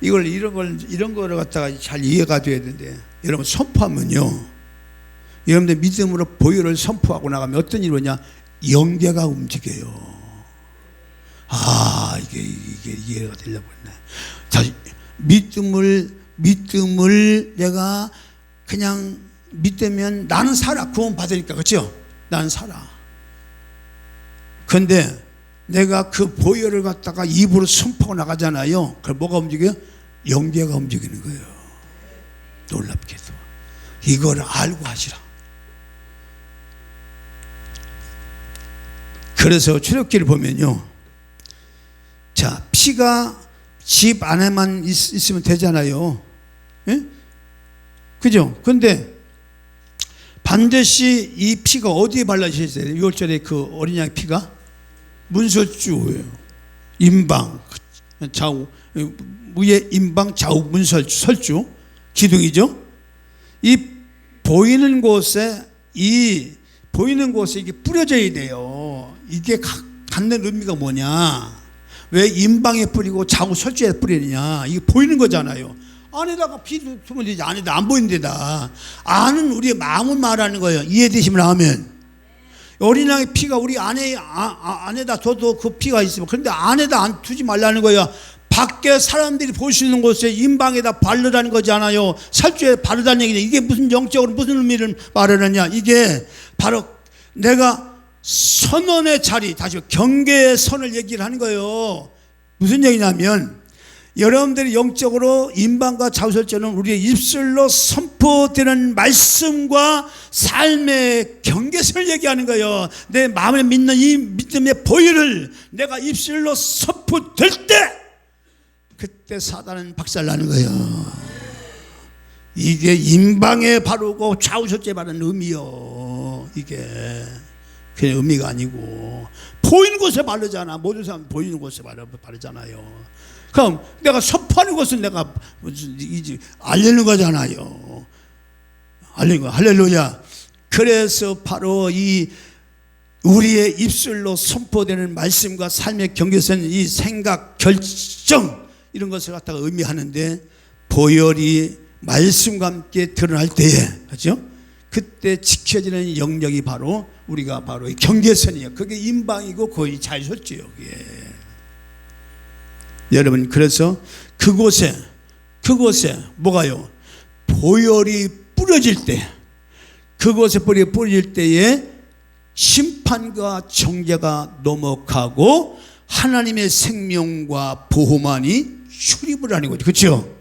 이런 거를 갖다가 잘 이해가 돼야 되는데, 여러분 선포하면요, 여러분들 믿음으로 보혈을 선포하고 나가면 어떤 일이 오냐? 영계가 움직여요. 이게 이해가 되려고 했네. 자, 믿음을 내가 그냥 믿으면 나는 살아. 구원 받으니까. 그렇죠? 나는 살아. 근데 내가 그 보혈을 갖다가 입으로 선포하고 나가잖아요. 그럼 뭐가 움직여요? 영계가 움직이는 거예요. 놀랍게도. 이걸 알고 하시라. 그래서 출애굽기를 보면요, 자, 피가 집 안에만 있으면 되잖아요. 예? 그죠? 근데 반드시 이 피가 어디에 발라져야 돼요? 6월절에 그 어린 양의 피가 문설주예요. 임방, 좌우, 위에 임방, 좌우 문설주, 기둥이죠. 이 보이는 곳에 이게 뿌려져야 돼요. 이게 갖는 의미가 뭐냐? 왜 임방에 뿌리고 좌우 설주에 뿌리느냐? 이게 보이는 거잖아요. 안에다가 피 두면 되지. 안에다 안 보이는 데다. 안은 우리의 마음을 말하는 거예요. 이해되시면 아멘. 어린 양의 피가 우리 안에다 둬도 그 피가 있으면, 그런데 안에다 안 두지 말라는 거야. 밖에 사람들이 볼 수 있는 곳에 임방에다 바르라는 거잖아요. 살주에 바르다는 얘기냐. 이게 무슨 영적으로 무슨 의미를 말하느냐? 이게 바로 내가 선언의 자리, 다시 경계의 선을 얘기를 하는 거예요. 무슨 얘기냐면, 여러분들이 영적으로 임방과 좌우설주는 우리의 입술로 선포되는 말씀과 삶의 경계선을 얘기하는 거예요. 내 마음에 믿는 이 믿음의 보혈을 내가 입술로 선포될 때, 그때 사단은 박살나는 거예요. 이게 임방에 바르고 좌우설주에 바르는 의미요. 이게 그냥 의미가 아니고, 보이는 곳에 바르잖아. 모든 사람 보이는 곳에 바르잖아요. 그럼 내가 선포하는 것은 내가 알리는 거잖아요. 알리는 거. 할렐루야. 그래서 바로 이 우리의 입술로 선포되는 말씀과 삶의 경계선, 이 생각, 결정, 이런 것을 갖다가 의미하는데, 보혈이 말씀과 함께 드러날 때에, 그렇죠? 그때 지켜지는 영역이 바로 우리가 바로 이 경계선이에요. 그게 임방이고 거의 자유설주예요. 여러분, 그래서 그곳에 뭐가요? 보혈이 뿌려질 때, 그곳에 뿌려질 때에 심판과 정죄가 넘어가고 하나님의 생명과 보호만이 출입을 하는 거죠. 그렇죠?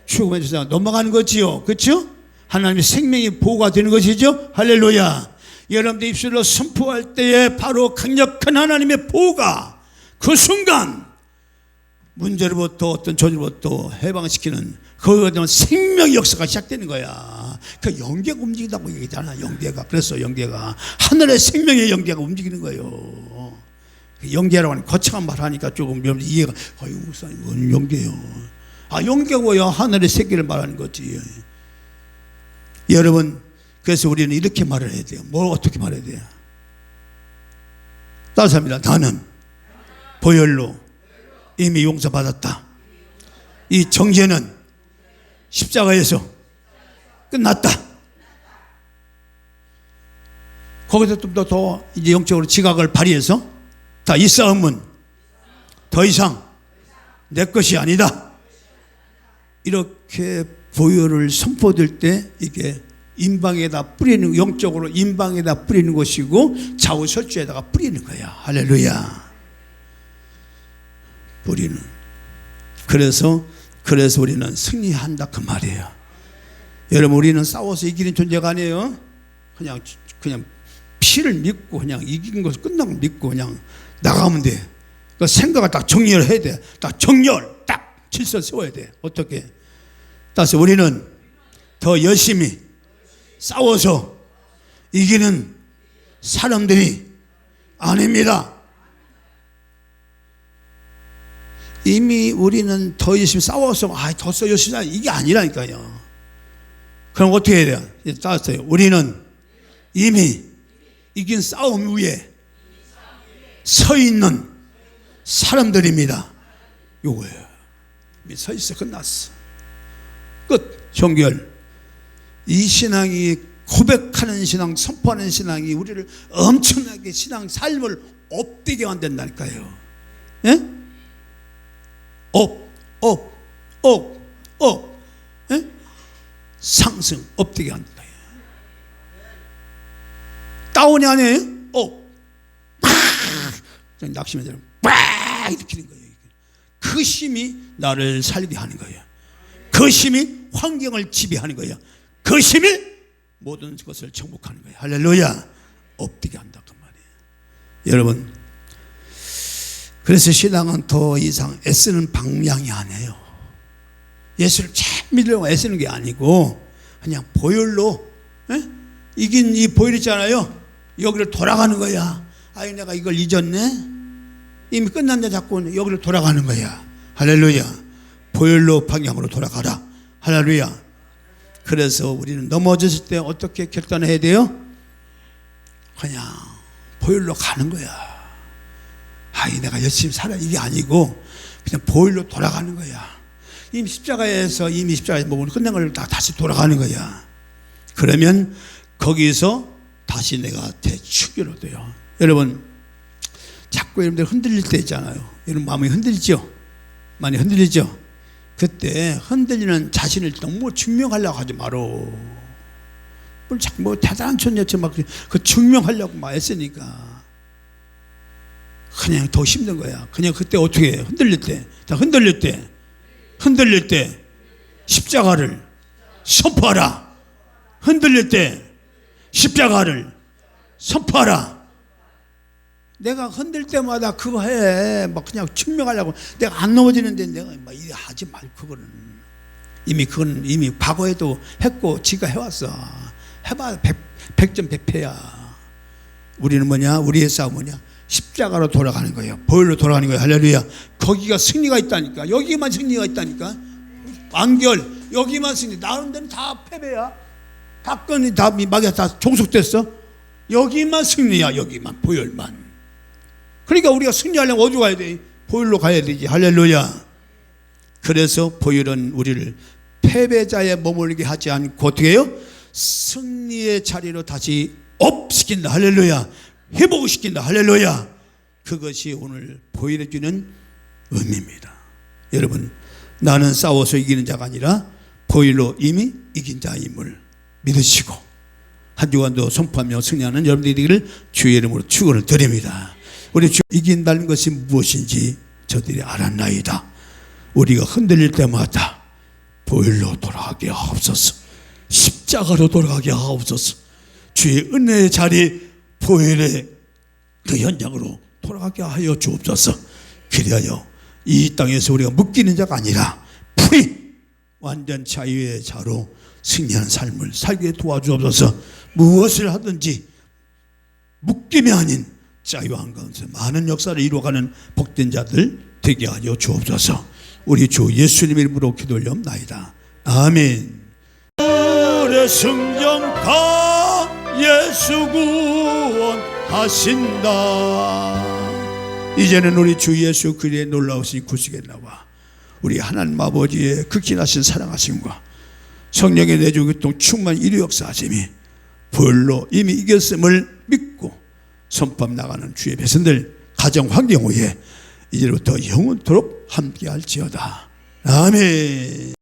출입해서 넘어가는 거지요. 그렇죠? 하나님의 생명이 보호가 되는 것이죠. 할렐루야. 여러분들 입술로 선포할 때에 바로 강력한 하나님의 보호가 그 순간 문제로부터 어떤 저주로부터 해방시키는 그 생명의 역사가 시작되는 거야. 그 영계가 움직인다고 얘기잖아. 영계가. 그래서 영계가 하늘의 생명의 영계가 움직이는 거예요. 영계라고 하는 거창한 말 하니까 조금 이해가, 목사님 뭔 영계요? 영계고요, 하늘의 세계를 말하는 거지. 여러분, 그래서 우리는 이렇게 말을 해야 돼요. 뭘 어떻게 말해야 돼요? 따라서 합니다. 나는 보혈로 이미 용서받았다. 이 정죄는 십자가에서 끝났다. 거기서 좀 더 이제 영적으로 지각을 발휘해서 다 이 싸움은 더 이상 내 것이 아니다. 이렇게 보혈을 선포될 때 이게 임방에다 뿌리는, 영적으로 임방에다 뿌리는 것이고 좌우설주에다가 뿌리는 거야. 할렐루야. 뿌리는. 그래서 우리는 승리한다 그 말이에요. 여러분, 우리는 싸워서 이기는 존재가 아니에요. 그냥 피를 믿고 그냥 이긴 것을 끝나고 믿고 그냥 나가면 돼. 그 생각을 딱 정렬해야 돼. 딱 정렬, 딱 질서 세워야 돼. 어떻게? 따라서 우리는 더 열심히 싸워서 이기는 사람들이 아닙니다. 이미 우리는 더 열심히 싸워서 더 열심히 이게 아니라니까요. 그럼 어떻게 해야 돼요? 따라서요. 우리는 이미 이긴 싸움 위에 서 있는 사람들입니다. 요거예요. 이미 서 있어. 끝났어. 끝. 종결. 이 신앙이, 고백하는 신앙, 선포하는 신앙이 우리를 엄청나게 신앙 삶을 업되게 만든다니까요. 예? 예? 상승, 업되게 한다. 다운이 아니에요? 낙심해서 빡 일으키는 거예요. 그 힘이 나를 살게 하는 거예요. 그 힘이 환경을 지배하는 거예요. 그 힘이 모든 것을 정복하는 거예요. 할렐루야. 업되게 한다 그 말이에요. 여러분, 그래서 신앙은 더 이상 애쓰는 방향이 아니에요. 예수를 잘 믿으려고 애쓰는 게 아니고 그냥 보혈로, 이긴 이 보혈 있잖아요. 여기를 돌아가는 거야. 아유, 내가 이걸 잊었네. 이미 끝났는데 자꾸 여기를 돌아가는 거야. 할렐루야. 보혈로 방향으로 돌아가라. 할렐루야. 그래서 우리는 넘어졌을 때 어떻게 결단해야 돼요? 그냥 보혈로 가는 거야. 아이, 내가 열심히 살아 이게 아니고 그냥 보혈로 돌아가는 거야. 이미 십자가에서 먹은 끝난 걸 다시 돌아가는 거야. 그러면 거기서 다시 내가 대축이 돼요. 여러분, 자꾸 여러분들 흔들릴 때 있잖아요. 여러분 마음이 흔들리죠? 많이 흔들리죠? 그때 흔들리는 자신을 너무 증명하려고 하지 마로. 자꾸 대단한 존재처럼 그 증명하려고 막 애쓰니까 그냥 더 힘든 거야. 그냥 그때 어떻게 해? 흔들릴 때 십자가를 선포하라. 흔들릴 때 십자가를 선포하라. 내가 흔들 때마다 그거 해. 막 그냥 증명하려고. 내가 안 넘어지는데 내가 막 이래 하지 말고, 그건 이미 과거에도 했고 지가 해왔어. 해봐 100점 100패야. 우리는 뭐냐? 우리의 싸움은 뭐냐? 십자가로 돌아가는 거예요. 보혈로 돌아가는 거예요. 할렐루야. 거기가 승리가 있다니까. 여기만 승리가 있다니까. 완결 여기만 승리. 다른 데는 다 패배야. 박건이 다 막에 다 종속됐어. 여기만 승리야. 여기만 보혈만. 그러니까 우리가 승리하려면 어디 가야 돼? 보혈로 가야 되지. 할렐루야. 그래서 보혈은 우리를 패배자에 머물게 하지 않고 어떻게 해요? 승리의 자리로 다시 업시킨다. 할렐루야. 회복시킨다. 할렐루야. 그것이 오늘 보혈해 주는 의미입니다. 여러분, 나는 싸워서 이기는 자가 아니라 보혈로 이미 이긴 자임을 믿으시고 한 주간도 선포하며 승리하는 여러분들이 되기를 주의 이름으로 축원을 드립니다. 우리 주 이긴다는 것이 무엇인지 저들이 알았나이다. 우리가 흔들릴 때마다 보혈로 돌아가게 하옵소서. 십자가로 돌아가게 하옵소서. 주의 은혜의 자리, 보혈의 그 현장으로 돌아가게 하여 주옵소서. 그리하여 이 땅에서 우리가 묶이는 자가 아니라 풀이 완전 자유의 자로 승리하는 삶을 살게 도와주옵소서. 무엇을 하든지 묶임이 아닌 자유한 가운데 많은 역사를 이루어가는 복된 자들 되게 하여 주옵소서. 우리 주 예수님 이름으로 기도 올려옵나이다. 아멘. 우리 승전가 예수 구원하신다. 이제는 우리 주 예수 그리스도의 놀라우신 구속에 나와 우리 하나님 아버지의 극진하신 사랑하심과 성령의 내주교통 충만 이루 역사하심이 불로 이미 이겼음을 믿고 선포 나가는 주의 백성들 가정 환경 위에 이제부터 영원토록 함께할지어다. 아멘.